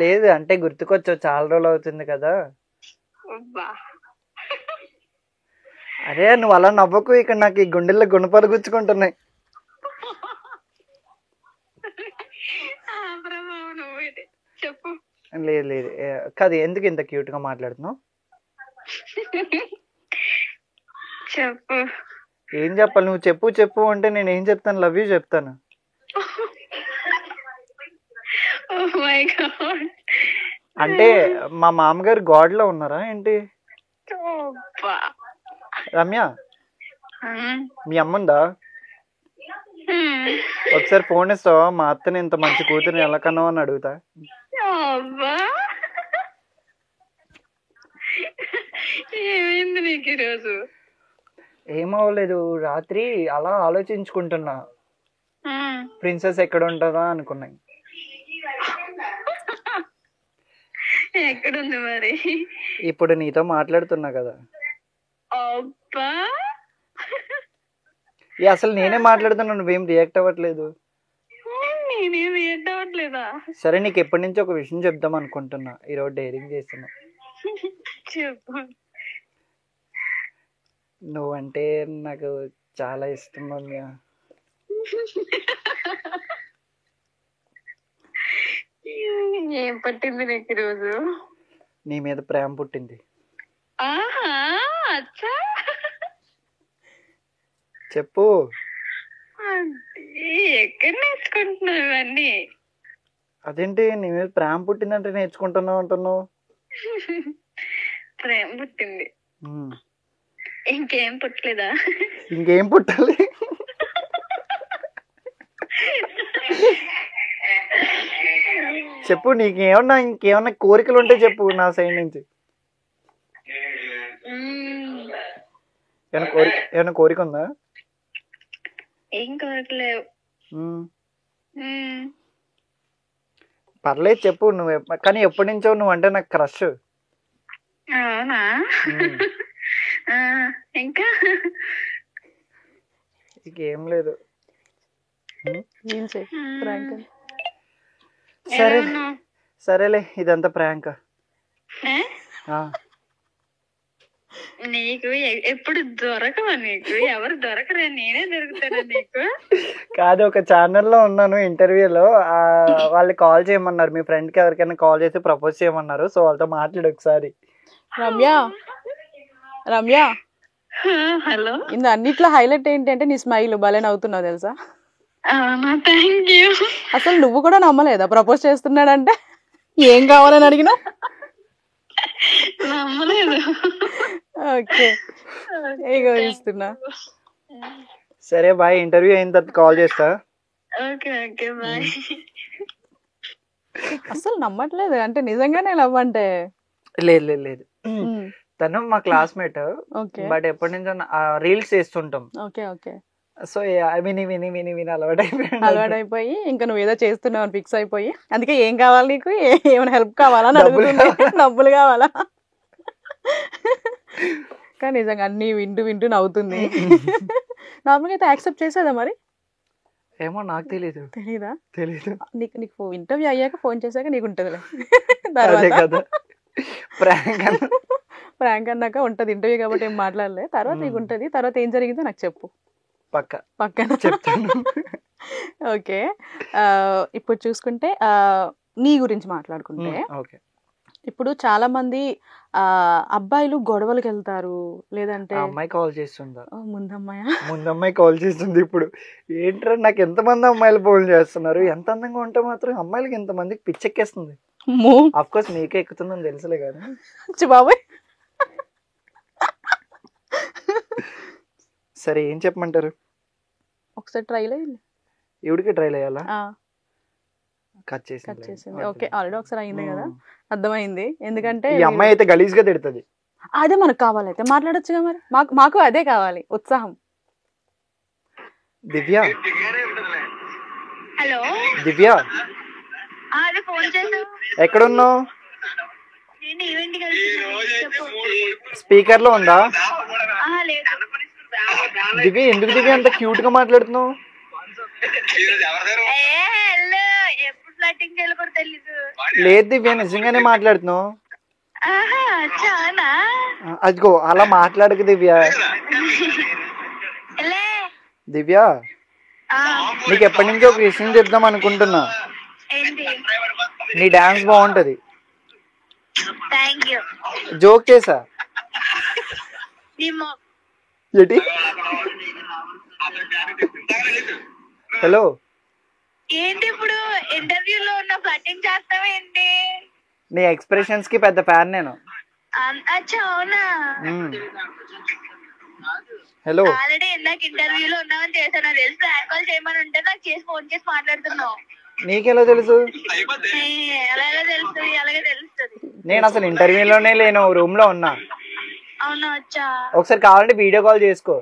లేదు అంటే గుర్తుకొచ్చావు, చాలా రోజులు అవుతుంది కదా. అరే నువ్వు అలా నవ్వకు, ఇక్కడ నాకు ఈ గుండెల్లో గుణపాలు గుచ్చుకుంటున్నాయి. చెప్పు. లేదు కాదు, ఎందుకు ఇంత క్యూట్ గా మాట్లాడుతున్నావు? చెప్పు. ఏం చెప్పాలి? నువ్వు చెప్పు అంటే నేను ఏం చెప్తాను? లవ్ యూ చెప్తాను. అంటే మా మామగారు గాడ్ లో ఉన్నారా ఏంటి? రమ్య, మీ అమ్ముందా? ఒకసారి ఫోన్ ఇస్తావా? మా అత్తని ఇంత మంచి కూతురిని ఎలా కన్నావు అని అడుగుతా. ఏమైంది నీకు ఈరోజు? ఏమవ్వలేదు, రాత్రి అలా ఆలోచించుకుంటున్నా, ప్రిన్సెస్ ఎక్కడ ఉంటుందా అనుకున్నాయి. ఎక్కడుంది మరి? ఇప్పుడు నీతో మాట్లాడుతున్నా కదా. అసలు నేనే మాట్లాడుతున్నా, నువ్వేం రియాక్ట్ అవ్వట్లేదు. నేనేం రియాక్ట్ అవ్వట్లేదా? సరే, నీకు ఎప్పటి నుంచి ఒక విషయం చెప్దాం అనుకుంటున్నా, ఈరోజు డైరింగ్ చేస్తున్నా. చెప్పు. నువ్వంటే నాకు చాలా ఇష్టం రమ్య. ఏం పట్టింది నీకు ఈరోజు? నీ మీద ప్రేమ పుట్టింది. చెప్పు. ఎక్కడ నేర్చుకుంటున్నావు ఇవన్నీ? అదేంటి నీ మీద ప్రేమ పుట్టిందంటే నేర్చుకుంటున్నావు అంటున్నావు? ప్రేమ పుట్టింది, ఇంకేం పుట్టలేదా? ఇంకేం పుట్టాలి? చెప్పు, నీకేమన్నా ఇంకేమన్నా కోరికలు ఉంటే చెప్పు నా సైడ్ నుంచి. ఏమన్నా కోరిక ఉందా? ఏం కోరికలేవు. పర్లేదు చెప్పు. నువ్వు కానీ ఎప్పటి నుంచో నువ్వు అంటే నాకు క్రష్. అవునా? ఇంకా ఇంకేం లేదు. సరేలే, ఇదంతా ప్రాంక్. నీకు ఎప్పుడు దొరకవా? నీకు ఎవరు దొరకరా? నేనే దొరుకుతానా నీకు? కాదు, ఒక ఛానల్లో ఉన్నాను ఇంటర్వ్యూలో, వాళ్ళు కాల్ చేయమన్నారు, మీ ఫ్రెండ్ కి ఎవరికైనా కాల్ చేసి ప్రపోజ్ చేయమన్నారు. సో వాళ్ళతో మాట్లాడు ఒకసారి. రమ్య, హలో. ఇంత అన్నిట్లో హైలైట్ ఏంటంటే నీ స్మైల్. భలే నవ్వుతున్నావు తెలుసా? Thank you. అసలు నువ్వు కూడా నమ్మలేదా ప్రపోజ్ చేస్తున్నాడంటే? ఏం కావాలని అడిగినా నమ్మలేదు. ఓకే, ఇస్తున్నా. సరే బాయ్, ఇంటర్వ్యూ అయిన తర్వాత కాల్ చేస్తా. Okay bye. అసలు నమ్మట్లేదు అంటే నిజంగానే లవ్ అంటే? లేదు, తను మా క్లాస్మేట్, బట్ ఎప్పటి నుంచో రీల్స్ చేస్తుంటాం. సో విని అలవాటైపోయి ఇంకా నువ్వు ఏదో చేస్తున్నావు అని ఫిక్స్ అయిపోయి, అందుకే ఏం కావాలి నీకు, ఏమైనా హెల్ప్ కావాలా అని అడుగుతుంది. డబ్బులు కావాలా? కానీ నిజంగా అన్ని వింటూ నవ్వుతుంది. నార్మల్గా అయితే యాక్సెప్ట్ చేసేదా మరి? ఏమో నాకు తెలీదా? నీకు ఇంటర్వ్యూ అయ్యాక ఫోన్ చేశాక నీకు ఉంటుందిలే. ప్రాంక్ అన్నాక ఉంటది ఇంటర్వ్యూ కాబట్టి ఏం మాట్లాడలే. తర్వాత నీకు ఉంటది, తర్వాత ఏం జరిగిందో నాకు చెప్పు పక్కన చెప్తాను. ఓకే, ఇప్పుడు చూసుకుంటే నీ గురించి మాట్లాడుకుంటే ఓకే, ఇప్పుడు చాలా మంది అబ్బాయిలు గొడవలకు వెళ్తారు, లేదంటే అమ్మాయి కాల్ చేస్తుందా? ముందమ్మాయి కాల్ చేస్తుంది. ఇప్పుడు ఏంట్రా నాకు ఎంతమంది అమ్మాయిలు ఫోన్ చేస్తున్నారు, ఎంత అందంగా ఉంటే మాత్రం అమ్మాయిలకి ఎంతమందికి పిచ్చెక్కేస్తుంది. అఫ్ కోర్స్ నీకే ఎక్కుతుందని తెలుసులే కానీ బాబాయ్. సరే ఏం చెప్పమంటారు? ఒకసారి ట్రై లేదు, ఇవిడికి ట్రైల్ అయ్యాలా? కట్ చేసింది. ఓకే, ఆల్రెడీ ఒకసారి అయింది కదా, అర్థమైంది. ఎందుకంటే ఈ అమ్మాయి అయితే గలీజ్ గా తిడుతుంది. అదే మనకు కావాలైతే మాట్లాడొచ్చుగా మరి, మాకు అదే కావాలి, ఉత్సాహం. దివ్య, హలో దివ్య అదే ఫోన్ చేసావు, ఎక్కడున్నావు? నేను ఈవెంట్ కి వెళ్తున్నా. స్పీకర్ లో ఉందా? లేదు. దివ్య ఎందుకు దివ్య అంత క్యూట్ గా మాట్లాడుతున్నావు? ఎప్పుడు ఫ్లటింగ్ చేయాలో కూడా తెలీదు. లేదు దివ్య నిజంగానే మాట్లాడుతున్నావు. చానా అదిగో అలా మాట్లాడకు దివ్య. దివ్య నీకు ఎప్పటి నుంచో ఒక విషయం చెప్దాం అనుకుంటున్నా. నీ డాన్స్ బాగుంటది. జోక్ చేసా ఏంటి? హలో ఏంటి ఇప్పుడు ఇంటర్వ్యూలో ఉన్న ఫ్లటింగ్ చేస్తావా ఏంటి? నీ ఎక్స్ప్రెషన్స్ కి పెద్ద ఫ్యాన్ నేను. అవునా? హలో ఆల్రెడీ ఇందాక ఇంటర్వ్యూలో ఉన్నామని చేశాను, నాకు తెలుసు. ప్రాంక్ కాల్ చేయమని ఉంటే నాకు చేసి ఫోన్ చేసి మాట్లాడుతున్నావు. నీకెలా తెలుసు? అలాగే తెలుస్తుంది, అలాగే తెలుస్తుంది. నేను అసలు ఇంటర్వ్యూలోనే లేను, రూమ్ లో ఉన్నా. అవునా? వచ్చా, ఒకసారి కావాలంటే వీడియో కాల్ చేసుకో.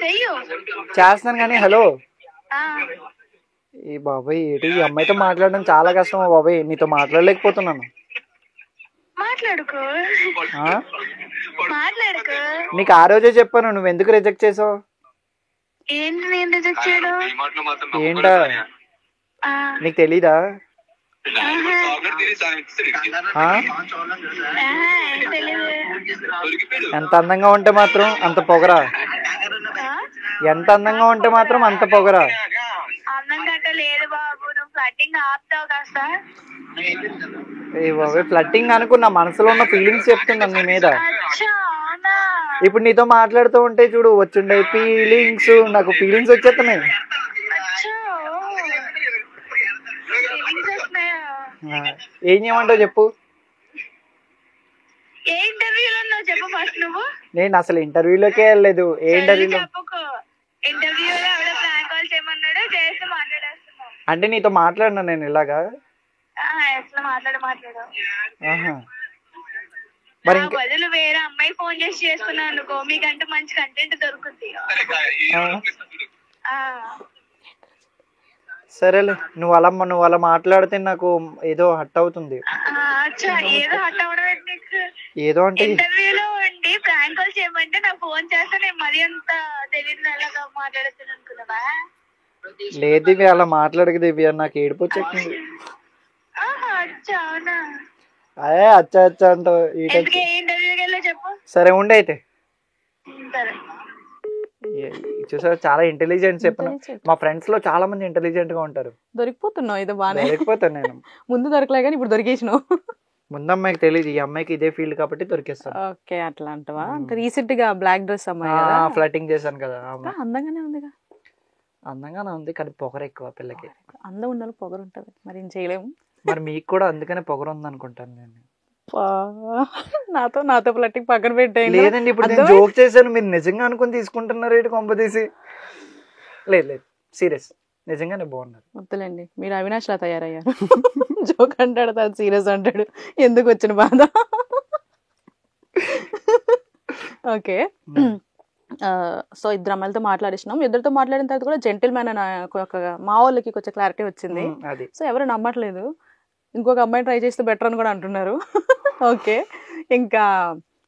చెయ్యు చేస్తున్నాను కానీ. హలో ఈ బాబాయ్ ఏంటి ఈ అమ్మాయితో మాట్లాడడం చాలా కష్టం బాబాయ్, నీతో మాట్లాడలేకపోతున్నాను. మాట్లాడుకో. నీకు ఆ రోజే చెప్పాను, నువ్వు ఎందుకు రిజెక్ట్ చేసావు? ఏంటి నేను రిజెక్ట్ చేయడం? ఏంటా నీకు తెలీదా? ఎంత అందంగా ఉంటే మాత్రం అంత పొగరా, ఎంత అందంగా ఉంటే మాత్రం అంత పొగరా. ఏ బాబాయ్ ఫ్లట్టింగ్ అనుకు నా మనసులో ఉన్న ఫీలింగ్స్ చెప్తున్నాను నీ మీద. ఇప్పుడు నీతో మాట్లాడుతూ ఉంటే చూడు వచ్చుండే ఫీలింగ్స్, నాకు ఫీలింగ్స్ వచ్చేస్తున్నాయి. ఏం చేయమంటావు చెప్పు? నేను అసలు ఇంటర్వ్యూలోకే వెళ్ళలేదు. ఏ ఇంటర్వ్యూలో అంటే నీతో మాట్లాడినా నేను ఇలాగా? మరి బదులు వేరే అమ్మాయి ఫోన్ చేసి చేసుకున్నాను అనుకో, మీకంటే మంచి కంటెంట్ దొరుకుతుంది. సరేలే, నువ్వు అలా మాట్లాడితే నాకు ఏదో హట్ అవుతుంది. ఏదో అంటే ఇంటర్వ్యూలో ఉండి ప్రాంక్ కాల్ చేయమంటే నాకు ఫోన్ చేస్తే నేను మరి అంత తెలియదు ఎలాగా మాట్లాడుతాను అనుకున్నావా? లేదు దివ్య అలా మాట్లాడక దివ్య, నాకు ఏడుపు వచ్చేస్తుంది. అదే అచ్చా అచ్చా అంటావు. సరే ఉండే అయితే. చూసారు చాలా ఇంటెలిజెంట్ చెప్పను. మా ఫ్రెండ్స్ లో చాలా మంది ఇంటెలిజెంట్ గా ఉంటారు. దొరికిపోతున్నావు ఇది బాగా. దొరికిపోతాను నేను. ముందు దొరకలే కానీ ఇప్పుడు దొరికేసినావు. ముందు అమ్మాయికి తెలియదు, ఈ అమ్మాయికి ఇదే ఫీల్డ్ కాబట్టి దొరికేస్తాను. ఓకే అట్లా అంటవా? రీసెంట్ గా బ్లాక్ డ్రెస్ అమ్మాయి ఫ్లటింగ్ చేశాను కదా. అందంగానే ఉందిగా. అందంగానే ఉంది కానీ పొగరు ఎక్కువ పిల్లకి. అందం ఉండాలి, పొగరు ఉంటది, మరి ఏం చేయలేము. మరి మీకు కూడా అందుకనే పొగరు ఉంది అనుకుంటాను నేను. నాతో ఫ్లటింగ్ పక్కన పెట్టేయండి. లేదండి ఇప్పుడు నేను జోక్ చేశాను, మీరు నిజంగా అనుకుని తీసుకుంటున్నారు ఏంటి కొంప తీసి? లేదు సీరియస్, నిజంగానే బాగున్నారు. వద్దులేండి, మీరు అవినాష్ లా తయారయ్యారు. జోక్ అంటాడు, తాను సీరియస్ అంటాడు, ఎందుకు వచ్చిన బాధ. ఓకే, సో ఇద్దరు అమ్మాయిలతో మాట్లాడిస్తున్నాం. ఇద్దరితో మాట్లాడిన తర్వాత కూడా జెంటిల్మెన్ అని మా వాళ్ళకి కొంచెం క్లారిటీ వచ్చింది. సో ఎవరు నమ్మట్లేదు, ఇంకొక అమ్మాయి ట్రై చేస్తే బెటర్ అని కూడా అంటున్నారు. ఓకే, ఇంకా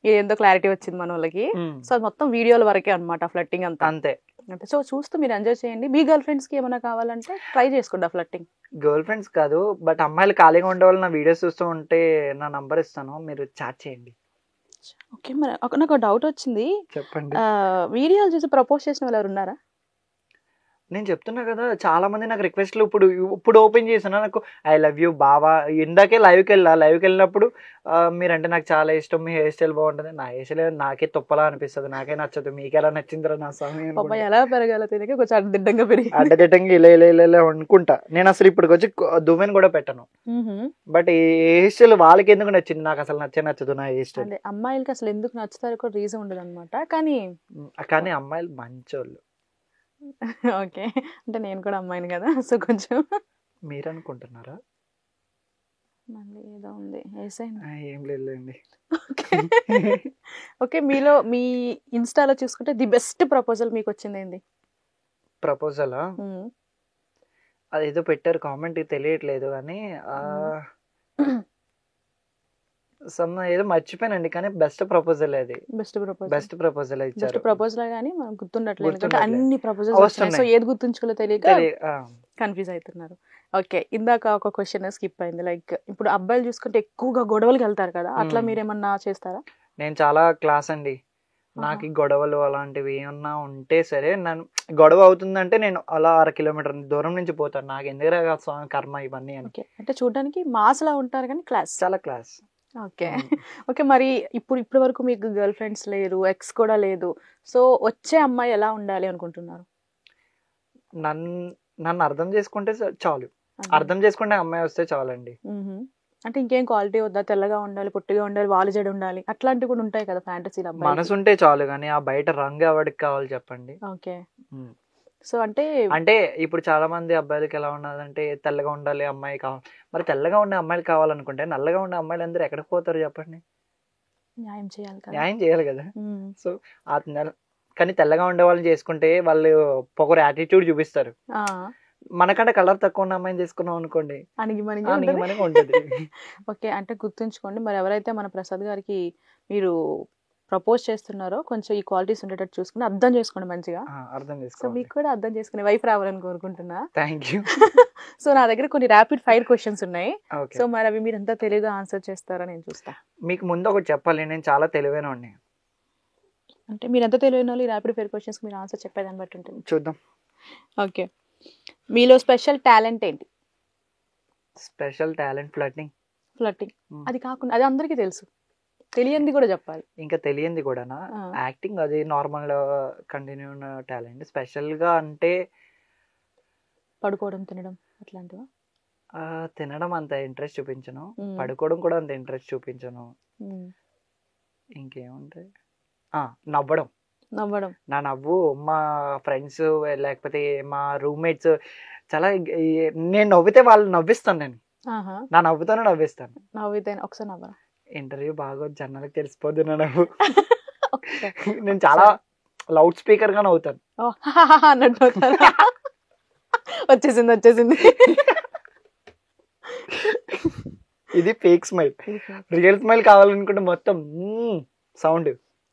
ఏందో క్లారిటీ వచ్చింది మన వాళ్ళకి. సో అది మొత్తం వీడియోల వరకే అనమాట ఫ్లట్టింగ్ అంతా. అంతే. సో చూస్తూ మీరు ఎంజాయ్ చేయండి. మీ గర్ల్ ఫ్రెండ్స్ కి ఏమైనా కావాలంటే ట్రై చేసుకోండి ఫ్లట్టింగ్. గర్ల్ ఫ్రెండ్స్ కాదు, బట్ అమ్మాయిలు ఖాళీగా ఉండేవాళ్ళు నా వీడియోస్ చూస్తూ ఉంటే నా నంబర్ ఇస్తాను, మీరు చాట్ చేయండి. ఓకే, మరి నాకు డౌట్ వచ్చింది, చెప్పండి. వీడియోలు చూసి ప్రపోజ్ చేసిన వాళ్ళు ఎవరు ఉన్నారా? నేను చెప్తున్నా కదా, చాలా మంది నాకు రిక్వెస్ట్లు ఇప్పుడు ఓపెన్ చేస్తున్నా, నాకు ఐ లవ్ యూ బావా. ఇందాకే లైవ్కి వెళ్ళినప్పుడు మీరంటే నాకు చాలా ఇష్టం, మీ హెయిర్ స్టైల్ బాగుంటుంది. నా హెయిర్ స్టైల్ నాకే తొప్పలా అనిపిస్తుంది, నాకే నచ్చదు, మీకు ఎలా నచ్చిందిరా నా సమయం. అబ్బాయి ఎలా పెరగాలో తెలియక కొంచెం అడ్డదిడ్డంగా పెరిగి అడ్డదిడ్డంగా ఇలా అనుకుంటా. నేను అసలు ఇప్పటికి వచ్చి దువ్వెని కూడా పెట్టను, బట్ ఈ హెయిర్ స్టైల్ వాళ్ళకి ఎందుకు నచ్చింది, నాకు అసలు నచ్చదు నా హెయిర్ స్టైల్. అమ్మాయిలకి అసలు ఎందుకు నచ్చుతారో కూడా రీజన్ ఉండదు అనమాట. కానీ అమ్మాయిలు మంచోళ్ళు. ఓకే, అంటే నేను కూడా అమ్మాయిని కదా, సో కొంచెం మీరు అనుకుంటున్నారా? మళ్ళీ ఏదో ఉంది, ఏం లేదండి. ఓకే, మీలో మీ ఇన్స్టాలో చూసుకుంటే ది బెస్ట్ ప్రపోజల్ మీకు వచ్చింది ఏంది? ప్రపోజలా? అదేదో పెట్టారు కామెంట్, తెలియట్లేదు కానీ ఏదో మర్చిపోయానండి, కానీ బెస్ట్ ప్రపోజల్ అది. బెస్ట్ ప్రపోజల్ ఇచ్చారు. ప్రపోజల్ కానీ మనం గుర్తుండట్లేదు, అన్ని ప్రపోజల్స్, సో ఏది గుర్తుంచుకోలో తెలియక కన్ఫ్యూజ్ అవుతున్నారు. ఓకే, ఇందాక ఒక క్వశ్చన్ స్కిప్ అయింది, లైక్ ఇప్పుడు అబ్బాయిలు చూసుకుంటే ఎక్కువగా గొడవలకి వెళ్తారు కదా, అట్లా మీరేమన్నా చేస్తారా? నేను చాలా క్లాస్ అండి, నాకు గొడవలు అలాంటివి ఏమన్నా ఉంటే సరే, నన్ను గొడవ అవుతుందంటే నేను అలా 1/2 కిలోమీటర్ దూరం నుంచి పోతాను, నాకు ఎందుకు కర్మ ఇవన్నీ అని. అంటే చూడడానికి మాస్లా ఉంటారు కానీ క్లాస్, చాలా క్లాస్. ఓకే ఓకే, మరి ఇప్పటి వరకు మీకు గర్ల్ ఫ్రెండ్స్ లేరు, ఎక్స్ కూడా లేదు, సో వచ్చే అమ్మాయి ఎలా ఉండాలి అనుకుంటున్నారు? నన్ను అర్థం చేసుకుంటే చాలు, అర్థం చేసుకుంటే అమ్మాయి వస్తే చాలండి. అంటే ఇంకేం క్వాలిటీ వద్దా, తెల్లగా ఉండాలి, పొట్టిగా ఉండాలి, వాళ్ళు చెడు ఉండాలి, అట్లాంటివి కూడా ఉంటాయి కదా ఫ్యాంటసీలు? మనసు ఉంటే చాలు, కానీ ఆ బయట రంగు ఎవరికి కావాలి చెప్పండి. ఓకే, సో అంటే ఇప్పుడు చాలా మంది అబ్బాయిలకి ఎలా ఉన్నదంటే తెల్లగా ఉండాలి అమ్మాయి కావాలి, మరి తెల్లగా ఉండే అమ్మాయిలు కావాలనుకుంటే నల్లగా ఉండే అమ్మాయిలు అందరూ ఎక్కడికి పోతారు చెప్పండి? న్యాయం చేయాలి కదా. సో కానీ తెల్లగా ఉండే వాళ్ళని చేసుకుంటే వాళ్ళు పొగరు యాటిట్యూడ్ చూపిస్తారు. మనకంటే కలర్ తక్కువ ఉన్న అమ్మాయిని చేసుకున్నాం అనుకోండి, మనకి ఉంటుంది. ఓకే, అంటే గుర్తుంచుకోండి, మరి ఎవరైతే మన ప్రసాద్ గారికి మీరు ప్రపోజ్ చేస్తున్నారో కొంచెం ఈ క్వాలిటీస్ ఉండేటట్టు చూసుకుని అర్థం చేసుకోండి మంచిగా. సో మీకు కూడా అర్థం చేసుకునే వైఫ్ రావాలని కోరుకుంటున్నా. థాంక్యూ. సో నా దగ్గర కొన్ని ర్యాపిడ్ ఫైర్ క్వశ్చన్స్ ఉన్నాయి, సో మరి అవి మీరు ఎంత తెలివిగా ఆన్సర్ చేస్తారో నేను చూస్తా. మీకు ముందు ఒకటి చెప్పాలి, నేను చాలా తెలివైనవాడిని. అంటే మీరు ఎంత తెలివైన వాళ్ళు ఈ ర్యాపిడ్ ఫైర్ క్వశ్చన్స్ మీరు ఆన్సర్ చెప్పేదాన్ని బట్టి ఉంటుంది. చూద్దాం. ఓకే, మీలో స్పెషల్ టాలెంట్ ఏంటి? Special talent flirting. అది కాకుండా అది అందరికీ తెలుసు, తెలియంది కూడా చెప్పాలి. ఇంకా తెలియంది కూడానా? యాక్టింగ్, అది నార్మల్ కంటిన్యూ టాలెంట్. స్పెషల్ గా అంటే పడుకోవడం, తినడం అట్లాంటివా? తినడం అంత ఇంట్రెస్ట్ చూపించను, పడుకోవడం కూడా అంత ఇంట్రెస్ట్ చూపించను. ఇంకేముంటాయి? నవ్వడం. నా నవ్వు మా ఫ్రెండ్స్ లేకపోతే మా రూమ్మేట్స్ చాలా, నేను నవ్వితే వాళ్ళు నవ్విస్తాను, నేను నా నవ్వుతోనే నవ్విస్తాను. ఒకసారి నవ్వరా? ఇంటర్వ్యూ బాగా జనాలకు తెలిసిపోద్ది నా నవ్వు. నేను చాలా లౌడ్ స్పీకర్ గా నవ్వుతాను. వచ్చేసింది. ఇది ఫేక్ స్మైల్. రియల్ స్మైల్ కావాలనుకుంటే మొత్తం సౌండ్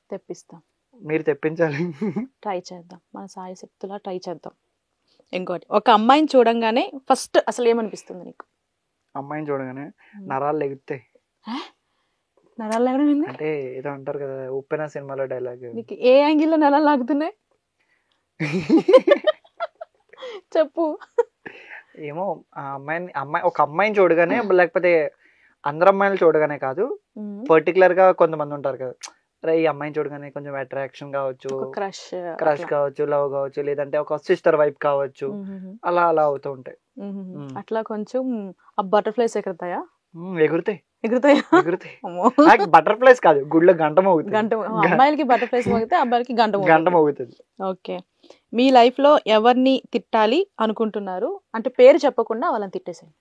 తెప్పిస్తాం, మీరు తెప్పించాలి. ట్రై చేద్దాం, మన సాయి శక్తులా ట్రై చేద్దాం. ఇంకోటి, ఒక అమ్మాయిని చూడంగానే ఫస్ట్ అసలు ఏమనిపిస్తుంది నీకు? అమ్మాయిని చూడగానే నరాలు లెగుతాయి. నరాలు లాగడం అంటే ఏదో అంటారు కదా, ఉప్పెన సినిమాలో డైలాగ్. నీకు ఏ యాంగిల్లో నరాలు లాగుతున్నాయి చెప్పు. ఏమో ఒక అమ్మాయిని చూడగానే, లేకపోతే అందరు అమ్మాయిలు చూడగానే కాదు, పర్టికులర్ గా కొంతమంది ఉంటారు కదా, ఈ అమ్మాయిని చూడగానే కొంచెం అట్రాక్షన్ కావచ్చు, క్రష్ కావచ్చు, లవ్ కావచ్చు, లేదంటే ఒక సిస్టర్ వైఫ్ కావచ్చు, అలా అవుతూ ఉంటాయి. అట్లా కొంచెం బటర్ఫ్లైస్ ఎగురుతాయా? ఎగురుతాయి. బటర్ఫ్లైస్ కాదు, గుడిలో గంట మోగుతుంది. అమ్మాయిలకి బటర్ఫ్లైస్ మోగితే అబ్బాయిలకి గంట మోగుతుంది. ఓకే, మీ లైఫ్ లో ఎవరిని తిట్టాలి అనుకుంటున్నారు? అంటే పేరు చెప్పకుండా వాళ్ళని తిట్టేసాయి.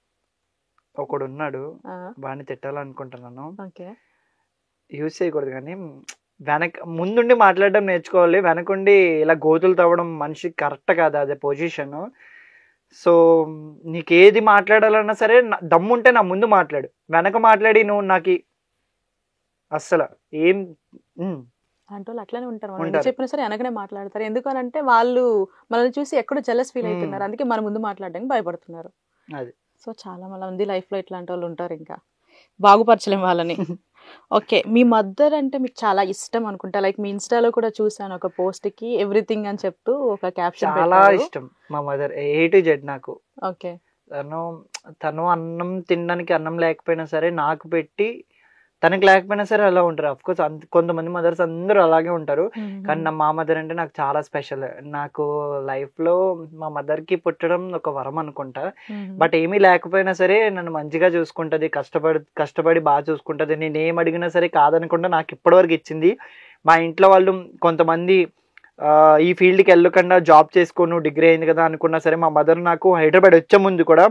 ఒకడు ఉన్నాడు, వాడిని తిట్టాలనుకుంటున్నాను. యూజ్ చేయకూడదు, కానీ ముందుండి మాట్లాడడం నేర్చుకోవాలి. వెనకుండి ఇలా గోతులు తవ్వడం మనిషికి కరెక్ట్ కాదు, అదే పొజిషన్. సో నీకేది మాట్లాడాలన్నా సరే దమ్ముంటే నా ముందు మాట్లాడు, వెనక మాట్లాడి నువ్వు నాకు అస్సలు ఏం అంటే వాళ్ళు అట్లానే ఉంటారు, చెప్పినా సరే వెనకనే మాట్లాడతారు. ఎందుకనంటే వాళ్ళు మనల్ని చూసి ఎక్కడో జెలస్ ఫీల్ అవుతున్నారు, అందుకే మన ముందు మాట్లాడడానికి భయపడుతున్నారు. అది సో చాలా మంది లైఫ్ లో ఇట్లాంటి వాళ్ళు ఉంటారు, ఇంకా బాగుపరచలేం వాళ్ళని. ఓకే, మీ మదర్ అంటే మీకు చాలా ఇష్టం అనుకుంటా. లైక్ మీ ఇన్స్టాలో కూడా చూసాను, ఒక పోస్ట్ కి ఎవ్రీథింగ్ అని చెప్తూ ఒక క్యాప్షన్ చాలా ఇష్టం మా మదర్, A to Z నాకు. ఓకే. తను అన్నం తినడానికి అన్నం లేకపోయినా సరే నాకు పెట్టి, తనకి లేకపోయినా సరే అలా ఉంటారు. అఫ్ కోర్స్ కొంతమంది మదర్స్ అందరూ అలాగే ఉంటారు, కానీ మా మదర్ అంటే నాకు చాలా స్పెషల్. నాకు లైఫ్ లో మా మదర్ కి పుట్టడం ఒక వరం అనుకుంటా. బట్ ఏమీ లేకపోయినా సరే నన్ను మంచిగా చూసుకుంటది, కష్టపడి బాగా చూసుకుంటది. నేను ఏం అడిగినా సరే కాదనకుండా నాకు ఇప్పటివరకు ఇచ్చింది. మా ఇంట్లో వాళ్ళు కొంతమంది ఈ ఫీల్డ్కి వెళ్ళకుండా జాబ్ చేసుకోను, డిగ్రీ అయింది కదా అనుకున్నా సరే, మా మదర్ నాకు హైదరాబాద్ వచ్చే ముందు కూడా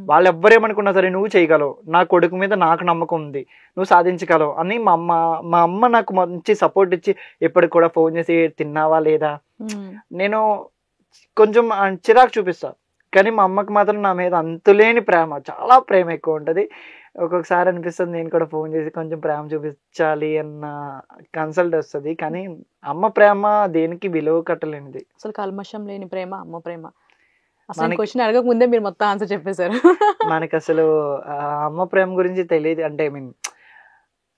వాళ్ళు ఎవ్వరేమనుకున్నా సరే నువ్వు చేయగలవు, నా కొడుకు మీద నాకు నమ్మకం ఉంది, నువ్వు సాధించగలవు అని మా అమ్మ నాకు మంచి సపోర్ట్ ఇచ్చి ఎప్పటికి కూడా ఫోన్ చేసి తిన్నావా లేదా. నేను కొంచెం చిరాకు చూపిస్తా, కానీ మా అమ్మకి మాత్రం నా మీద అంతులేని ప్రేమ, చాలా ప్రేమ ఎక్కువ ఉంటుంది. ఒక్కొక్కసారి అనిపిస్తుంది నేను కూడా ఫోన్ చేసి కొంచెం ప్రేమ చూపించాలి అన్న కన్సల్ట్ వస్తుంది, కానీ అమ్మ ప్రేమ దేనికి విలువ కట్టలేనిది. అసలు కల్మషం లేని ప్రేమ అమ్మ ప్రేమ. అసలు క్వశ్చన్ అడగక ముందే మీరు మొత్తం ఆన్సర్ చెప్పేశారు. మనకి అసలు అమ్మ ప్రేమ గురించి తెలియదు. అంటే ఐ మీన్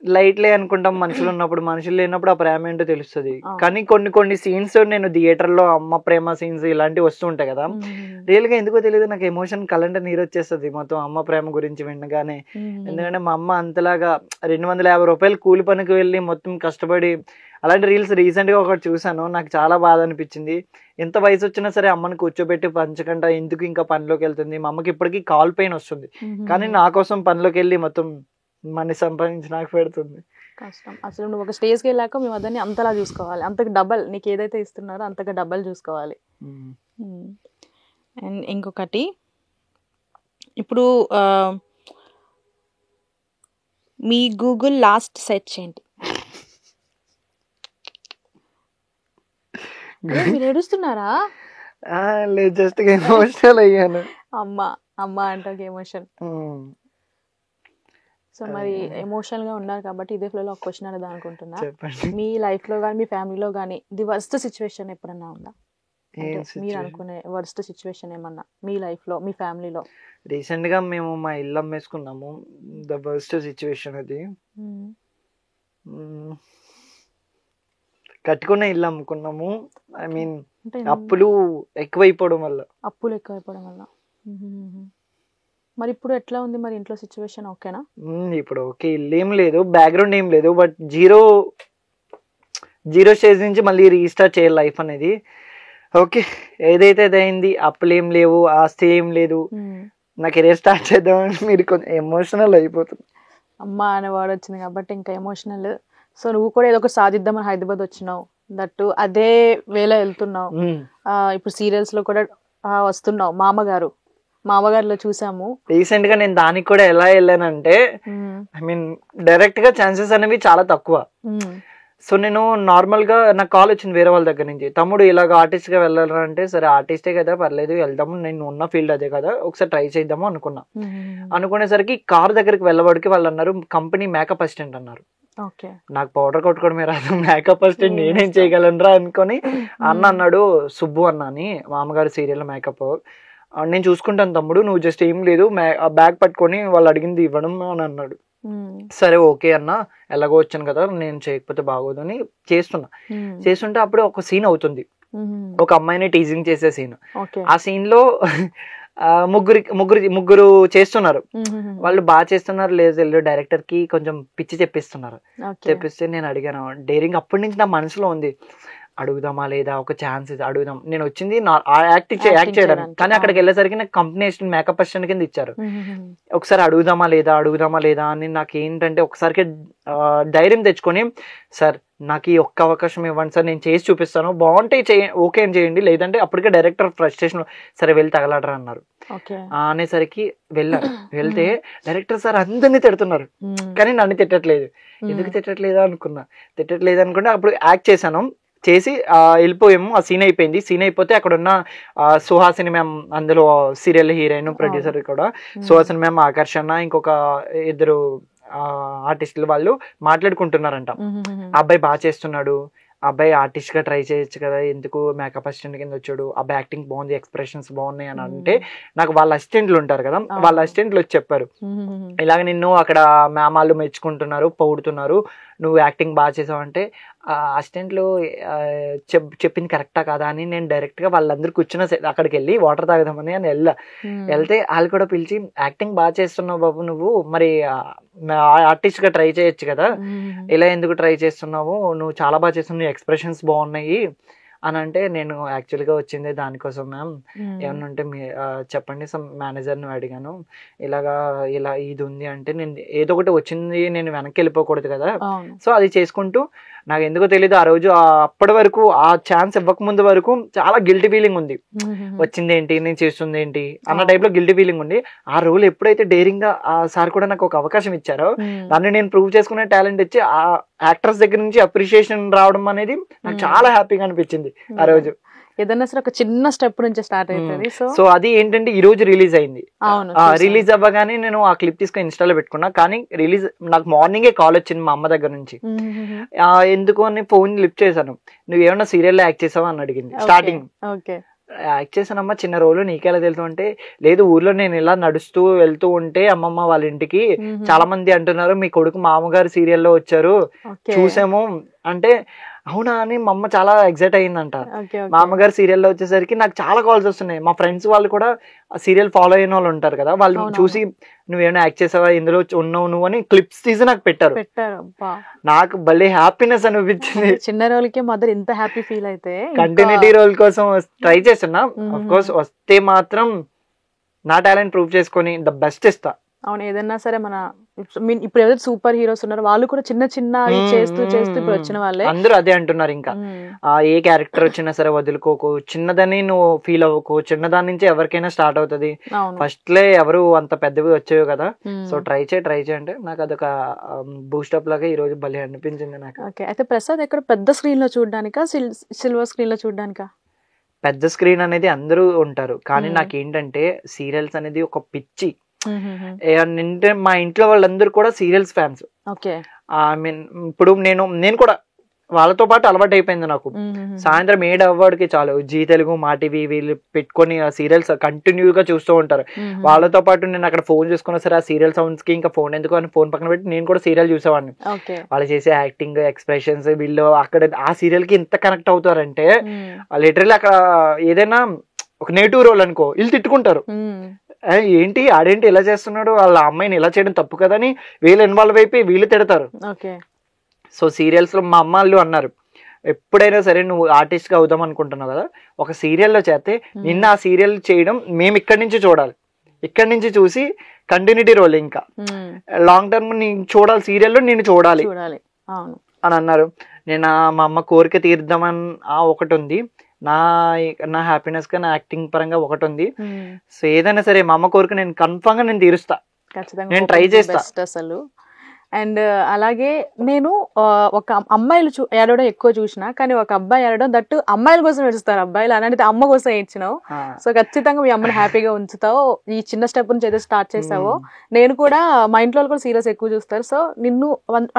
లైట్లే అనుకుంటాం, మనుషులు ఉన్నప్పుడు, మనుషులు లేనప్పుడు ఆ ప్రేమ ఏంటో తెలుస్తుంది. కానీ కొన్ని సీన్స్ నేను థియేటర్ లో అమ్మ ప్రేమ సీన్స్ ఇలాంటివి వస్తూ ఉంటాయి కదా, రియల్ గా ఎందుకో తెలియదు నాకు ఎమోషన్ కలంటే నీరు వచ్చేస్తుంది మొత్తం అమ్మ ప్రేమ గురించి వినగానే. ఎందుకంటే మా అమ్మ అంతలాగా 250 రూపాయలు కూలి పనికి వెళ్ళి మొత్తం కష్టపడి, అలాంటి రీల్స్ రీసెంట్ గా ఒకటి చూసాను, నాకు చాలా బాధ అనిపించింది. ఎంత వయసు వచ్చినా సరే అమ్మని కూర్చోబెట్టి పంచకంట ఎందుకు ఇంకా పనిలోకి వెళ్తుంది. మా అమ్మకి ఇప్పటికీ కాల్ పెయిన్ వస్తుంది, కానీ నా కోసం పనిలోకి వెళ్ళి మొత్తం మనీ సంపాదించి నాకు పెడుతుంది. కష్టం. అసలు నువ్వు ఒక స్టేజ్కి వెళ్ళాక మీ మదర్ని అంతలా చూసుకోవాలి, అంతకు డబల్ నీకు ఏదైతే ఇస్తున్నారో అంతగా డబల్ చూసుకోవాలి. అండ్ ఇంకొకటి, ఇప్పుడు మీ గూగుల్ లాస్ట్ సెర్చ్ ఏంటి? మీరు ఏడుస్తున్నారా? లేదు, జస్ట్ ఎమోషనల్ అయ్యాను. అమ్మ అమ్మ అంటే ఎమోషన్. సో మరి ఎమోషనల్ గా ఉన్నారు కాబట్టి ఇదే ఫ్లో లో ఒక క్వశ్చన్ అడదాం అనుకుంటున్నా. మీ లైఫ్ లో కానీ మీ ఫ్యామిలీలో కానీ ది వర్స్ట్ సిచ్యువేషన్ ఎప్పుడన్నా ఉందా? మీరు అనుకునే వర్స్ట్ సిచ్యువేషన్ ఏమన్నా మీ లైఫ్ లో, మీ ఫ్యామిలీలో? రీసెంట్ గా మేము మా ఇల్లు అమ్మేసుకున్నాము, ద వర్స్ట్ సిచ్యువేషన్ అది. కట్టుకున్న ఇల్లు అమ్ముకున్నాము. ఐ మీన్ అప్పులు ఎక్కువైపోవడం వల్ల. మరి ఇప్పుడు ఎట్లా ఉంది మరి ఇంట్లో సిచ్యువేషన్? ఓకేనా ఇప్పుడు? ఓకే, ఇల్లు ఏం లేదు, బ్యాక్గ్రౌండ్ ఏం లేదు, బట్ జీరో స్టేజ్ నుంచి మళ్ళీ రీస్టార్ట్ చేయాలి లైఫ్ అనేది. ఓకే, ఏదైతే అదైంది, అప్పులు ఏం లేవు, ఆస్తి ఏం లేదు, నా కెరీర్ స్టార్ట్ చేద్దామని మీరు కొంచెం ఎమోషనల్ అయిపోతుంది. అమ్మ అనే వర్డ్ వచ్చింది కాబట్టి ఇంకా ఎమోషనల్. సో నువ్వు కూడా ఏదో ఒక సాధిద్దామని హైదరాబాద్ వచ్చినావు, దట్టు అదే వేళ వెళ్తున్నావు. ఇప్పుడు సీరియల్స్ లో కూడా వస్తున్నావు. మామగారిలో చూసాము రీసెంట్ గా. నేను దానికి కూడా ఎలా వెళ్ళానంటే, ఐ మీన్ డైరెక్ట్ గా ఛాన్సెస్ అనేవి చాలా తక్కువ. సో నేను నార్మల్ గా నాకు కాల్ వచ్చింది వేరే వాళ్ళ దగ్గర నుంచి, తమ్ముడు ఇలాగ ఆర్టిస్ట్ గా వెళ్ళాలంటే, సరే ఆర్టిస్టే కదా పర్లేదు వెళ్దాము, నేను ఉన్న ఫీల్డ్ అదే కదా ఒకసారి ట్రై చేద్దాము అనుకునేసరికి కార్ దగ్గరికి వెళ్ళబడికి వాళ్ళు అన్నారు కంపెనీ మేకప్ అసిస్టెంట్ అన్నారు. నాకు పౌడర్ కొట్టుకోవడమే రాదు, మేకప్ అసిస్టెంట్ నేనేం చేయగలనురా అనుకొని అన్న అన్నాడు, సుబ్బు అన్న అని మామగారు సీరియల్ మేకప్, నేను చూసుకుంటాను తమ్ముడు, నువ్వు జస్ట్ ఏం లేదు బ్యాగ్ పట్టుకొని వాళ్ళు అడిగింది ఇవ్వడం అని అన్నాడు. సరే ఓకే అన్న, ఎలాగో వచ్చాను కదా, నేను చేయకపోతే బాగోదు అని చేస్తుంటే అప్పుడు ఒక సీన్ అవుతుంది, ఒక అమ్మాయిని టీజింగ్ చేసే సీన్. ఆ సీన్ లో ముగ్గురు చేస్తున్నారు, వాళ్ళు బాగా చేస్తున్నారు, లేదు డైరెక్టర్ కి కొంచెం పిచ్చి చెప్పిస్తే నేను అడిగాను డేరింగ్. అప్పటి నుంచి నా మనసులో ఉంది, అడుగుదామా లేదా, ఒక ఛాన్స్ అడుగుదాం. నేను వచ్చింది యాక్ట్ చేయడానికి, కానీ అక్కడికి వెళ్ళేసరికి నాకు కంపెనీ మేకప్ అసిస్టెంట్ కింద ఇచ్చారు. ఒకసారి అడుగుదామా లేదా అని నాకు ఏంటంటే ఒకసారికి ధైర్యం తెచ్చుకొని, సార్ నాకు ఈ ఒక్క అవకాశం ఇవ్వండి సార్, నేను చేసి చూపిస్తాను, బాగుంటే ఓకే అని చేయండి, లేదంటే అప్పటికే డైరెక్టర్ ఫ్రస్ట్రేషన్ సరే వెళ్ళి తగలడరా అన్నారు. అనేసరికి వెళ్తే డైరెక్టర్ సార్ అందరినీ తిడుతున్నారు, కానీ నన్ను తిట్టట్లేదు. ఎందుకు తిట్టట్లేదు అనుకున్నా అప్పుడు యాక్ట్ చేసి వెళ్ళిపోయాము. ఆ సీన్ అయిపోతే అక్కడ ఉన్న సుహాసిని మ్యామ్, అందులో సీరియల్ హీరోయిన్ ప్రొడ్యూసర్ కూడా సుహాసిని మ్యామ్, ఆకర్షణ, ఇంకొక ఇద్దరు ఆర్టిస్టులు వాళ్ళు మాట్లాడుకుంటున్నారంట, అబ్బాయి బాగా చేస్తున్నాడు, అబ్బాయి ఆర్టిస్ట్ గా ట్రై చేయొచ్చు కదా, ఎందుకు మేకప్ అసిస్టెంట్ కింద వచ్చాడు, అబ్బాయి యాక్టింగ్ బాగుంది, ఎక్స్ప్రెషన్స్ బాగున్నాయి అని అంటే నాకు వాళ్ళ అసిస్టెంట్లు ఉంటారు కదా, వాళ్ళ అసిస్టెంట్లు వచ్చి చెప్పారు ఇలాగ నిన్ను అక్కడ మ్యామ్ వాళ్ళు మెచ్చుకుంటున్నారు, పొగుడుతున్నారు, నువ్వు యాక్టింగ్ బాగా చేసావు అంటే అసిస్టెంట్లు చెప్పింది కరెక్టా కాదా అని నేను డైరెక్ట్ గా వాళ్ళందరూ కూర్చున్న అక్కడికి వెళ్ళి వాటర్ తాగదామని అని వెళ్తే వాళ్ళు కూడా పిలిచి యాక్టింగ్ బాగా చేస్తున్నావు బాబు, నువ్వు మరి ఆర్టిస్ట్ గా ట్రై చేయొచ్చు కదా, ఇలా ఎందుకు ట్రై చేస్తున్నావు, నువ్వు చాలా బాగా చేస్తున్నావు, ఎక్స్ప్రెషన్స్ బాగున్నాయి అని అంటే నేను యాక్చువల్గా వచ్చింది దానికోసం మ్యామ్, ఏమన్నా ఉంటే మీ చెప్పండి. మేనేజర్ని అడిగాను, ఇలా ఇది ఉంది అంటే నేను ఏదో ఒకటి వచ్చింది నేను వెనక్కి వెళ్ళిపోకూడదు కదా, సో అది చేసుకుంటూ నాకు ఎందుకో తెలీదు ఆ రోజు అప్పటి వరకు ఆ ఛాన్స్ ఇవ్వక ముందు వరకు చాలా గిల్టీ ఫీలింగ్ ఉంది, వచ్చింది ఏంటి నేను చేస్తుంది ఏంటి అన్న టైప్ లో గిల్టీ ఫీలింగ్ ఉంది. ఆ రోల్ ఎప్పుడైతే డేరింగ్ గా ఆ సార్ కూడా నాకు ఒక అవకాశం ఇచ్చారో దాన్ని నేను ప్రూవ్ చేసుకునే టాలెంట్ ఇచ్చి ఆ యాక్టర్స్ దగ్గర నుంచి అప్రిషియేషన్ రావడం అనేది నాకు చాలా హ్యాపీగా అనిపించింది ఆ రోజు. ఏదన్నా సరే ఒక చిన్న స్టెప్ నుంచి స్టార్ట్ అవుతుంది. సో అది ఏంటంటే ఈ రోజు రిలీజ్ అయింది, రిలీజ్ అవ్వగానే నేను ఆ క్లిప్ తీసుకొని ఇన్స్టాలో పెట్టుకున్నా, కానీ రిలీజ్ నాకు మార్నింగే కాల్ వచ్చింది మా అమ్మ దగ్గర నుంచి, ఎందుకు అని ఫోన్ లిఫ్ట్ చేశాను, నువ్వు ఏమన్నా సీరియల్లో యాక్ట్ చేసావా అని అడిగింది. స్టార్టింగ్ యాక్ట్ చేశానమ్మా, చిన్న రోలు, నీకెలా తెలుసు అంటే లేదు ఊర్లో నేను ఇలా నడుస్తూ వెళ్తూ ఉంటే అమ్మమ్మ వాళ్ళ ఇంటికి చాలా మంది అంటున్నారు మీ కొడుకు మామగారు సీరియల్లో వచ్చారు చూసాము అంటే, అవునా అని మా అమ్మ చాలా ఎక్సైట్ అయ్యిందంట. మా అమ్మగారు సీరియల్లో వచ్చేసరికి నాకు చాలా కాల్స్ వస్తున్నాయి, మా ఫ్రెండ్స్ వాళ్ళు కూడా సీరియల్ ఫాలో అయిన వాళ్ళు ఉంటారు కదా, వాళ్ళు చూసి నువ్వేమైనా యాక్ట్ చేసావా, ఇందులో ఉన్నావు నువ్వు అని క్లిప్స్ తీసి నాకు పెట్టారు. నాకు భలే హ్యాపీనెస్ అనిపించింది. చిన్న రోల్కి మదర్ ఇంత హ్యాపీ ఫీల్ అయితే కంటిన్యూటీ రోల్ కోసం ట్రై చేస్తున్నా, ఆఫ్ కోర్స్ వస్తే మాత్రం నా టాలెంట్ ప్రూవ్ చేసుకొని ద బెస్ట్ ఇస్తా. అవును, ఏదన్నా సరే మన ఇప్పుడు ఎవరైతే సూపర్ హీరోస్ ఉన్నారు వాళ్ళు కూడా చిన్న చిన్న చేస్తూ చేస్తూ ఇప్పుడు వచ్చిన వాళ్ళే అందరూ అదే అంటున్నారు. ఇంకా ఏ క్యారెక్టర్ వచ్చినా సరే వదులుకోకు, చిన్నదని నువ్వు ఫీల్ అవ్వకు, చిన్నదాని నుంచి ఎవరికైనా స్టార్ట్ అవుతుంది, ఫస్ట్ లే ఎవరు అంత పెద్దవి వచ్చాయో కదా, సో ట్రై చేయి అంటే నాకు అదొక బూస్టప్ లాగా ఈ రోజు భలే అనిపించింది నాకు. ఓకే, అయితే ప్రసాద్ ఎక్కడ పెద్ద స్క్రీన్ లో చూడడానికా సిల్వర్ స్క్రీన్ లో చూడడానికా? పెద్ద స్క్రీన్ అనేది అందరూ ఉంటారు, కానీ నాకేంటంటే సీరియల్స్ అనేది ఒక పిచ్చి. మా ఇంట్లో వాళ్ళందరూ కూడా సీరియల్స్ ఫ్యాన్స్. ఐ మీన్ ఇప్పుడు నేను కూడా వాళ్ళతో పాటు అలవాటు అయిపోయింది నాకు. సాయంత్రం 7 అవ్వడికి చాలు జీ తెలుగు, మా టీవీ వీళ్ళు పెట్టుకొని ఆ సీరియల్స్ కంటిన్యూగా చూస్తూ ఉంటారు. వాళ్ళతో పాటు నేను అక్కడ ఫోన్ చూసుకున్నా సరే ఆ సీరియల్ సౌండ్స్ కి ఇంకా ఫోన్ ఎందుకు అని ఫోన్ పక్కన పెట్టి నేను కూడా సీరియల్ చూసేవాడిని. వాళ్ళు చేసే యాక్టింగ్, ఎక్స్ప్రెషన్స్, వీళ్ళు అక్కడ ఆ సీరియల్ కి ఎంత కనెక్ట్ అవుతారంటే లిటరల్లీ అక్కడ ఏదైనా ఒక నెగిటివ్ రోల్ అనుకో వీళ్ళు తిట్టుకుంటారు, ఏంటి ఆడేంటి ఇలా చేస్తున్నాడు, వాళ్ళ అమ్మాయిని ఇలా చేయడం తప్పు కదా అని వీళ్ళు ఇన్వాల్వ్ అయిపోయి వీళ్ళు తిడతారు. సో సీరియల్స్ లో మా అమ్మ వాళ్ళు అన్నారు, ఎప్పుడైనా సరే నువ్వు ఆర్టిస్ట్ గా అవుదాం అనుకుంటున్నావు కదా, ఒక సీరియల్లో చేస్తే నిన్న ఆ సీరియల్ చేయడం మేము ఇక్కడి నుంచి చూడాలి, ఇక్కడి నుంచి చూసి కంటిన్యూటీ రోల్ ఇంకా లాంగ్ టర్మ్ నేను చూడాలి, సీరియల్లో నేను చూడాలి అని అన్నారు. నేను మా అమ్మ కోరిక తీర్దామని ఒకటి ఉంది, నా హ్యాపీనెస్ గా నా యాక్టింగ్ పరంగా ఒకటి ఉంది. సో ఏదైనా సరే మా అమ్మ కోరిక నేను కన్ఫర్మ్ గా నేను తీరుస్తా, నేను ట్రై చేస్తా అసలు. అండ్ అలాగే నేను ఒక అమ్మాయిలు ఏడవడం ఎక్కువ చూసినా, కానీ ఒక అబ్బాయి ఏడవడం దట్టు అమ్మాయిల కోసం ఏడుస్తారు అబ్బాయిలు, అలాంటిది అమ్మ కోసం ఏడ్చినావు. సో ఖచ్చితంగా మీ అమ్మని హ్యాపీగా ఉంచుతావు, ఈ చిన్న స్టెప్ నుంచి ఏదో స్టార్ట్ చేసావో. నేను కూడా మా ఇంట్లో కూడా సీరియల్స్ ఎక్కువ చూస్తారు, సో నిన్ను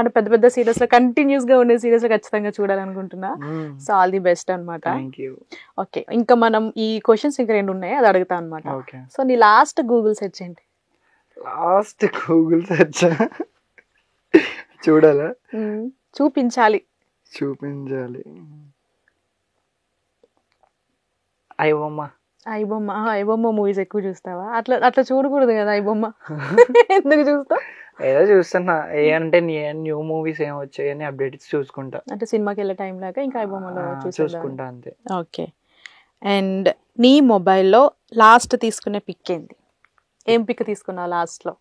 అంటే పెద్ద పెద్ద సీరియల్స్ లో కంటిన్యూస్ గా ఉండే సీరియల్స్ ఖచ్చితంగా చూడాలనుకుంటున్నా. సో ఆల్ ది బెస్ట్ అనమాట. ఓకే, ఇంకా మనం ఈ క్వశ్చన్స్ ఇంకా 2 ఉన్నాయి, అది అడుగుతా అనమాట. సో నీ లాస్ట్ గూగుల్ సెర్చ్ ఏంటి? లాస్ట్ గూగుల్ సెర్చ్ చూడాలా? చూపించాలి. ఐబొమ్మ మూవీస్ ఎక్కువ చూస్తావా? అట్లా చూడకూడదు కదా ఐబొమ్మ. ఎందుకు చూస్తావు? ఏదో చూస్తున్నా, ఏంటంటే న్యూ మూవీస్ ఏం వచ్చాయని అప్డేట్స్ చూసుకుంటా, అంటే సినిమాకి వెళ్ళే టైం లాగా ఇంకా ఐబొమ్మలో చూసుకుంటా అంతే. ఓకే, అండ్ నీ మొబైల్లో లాస్ట్ తీసుకునే పిక్ ఏంటి? ఏం పిక్ తీసుకున్నావు లాస్ట్ లో?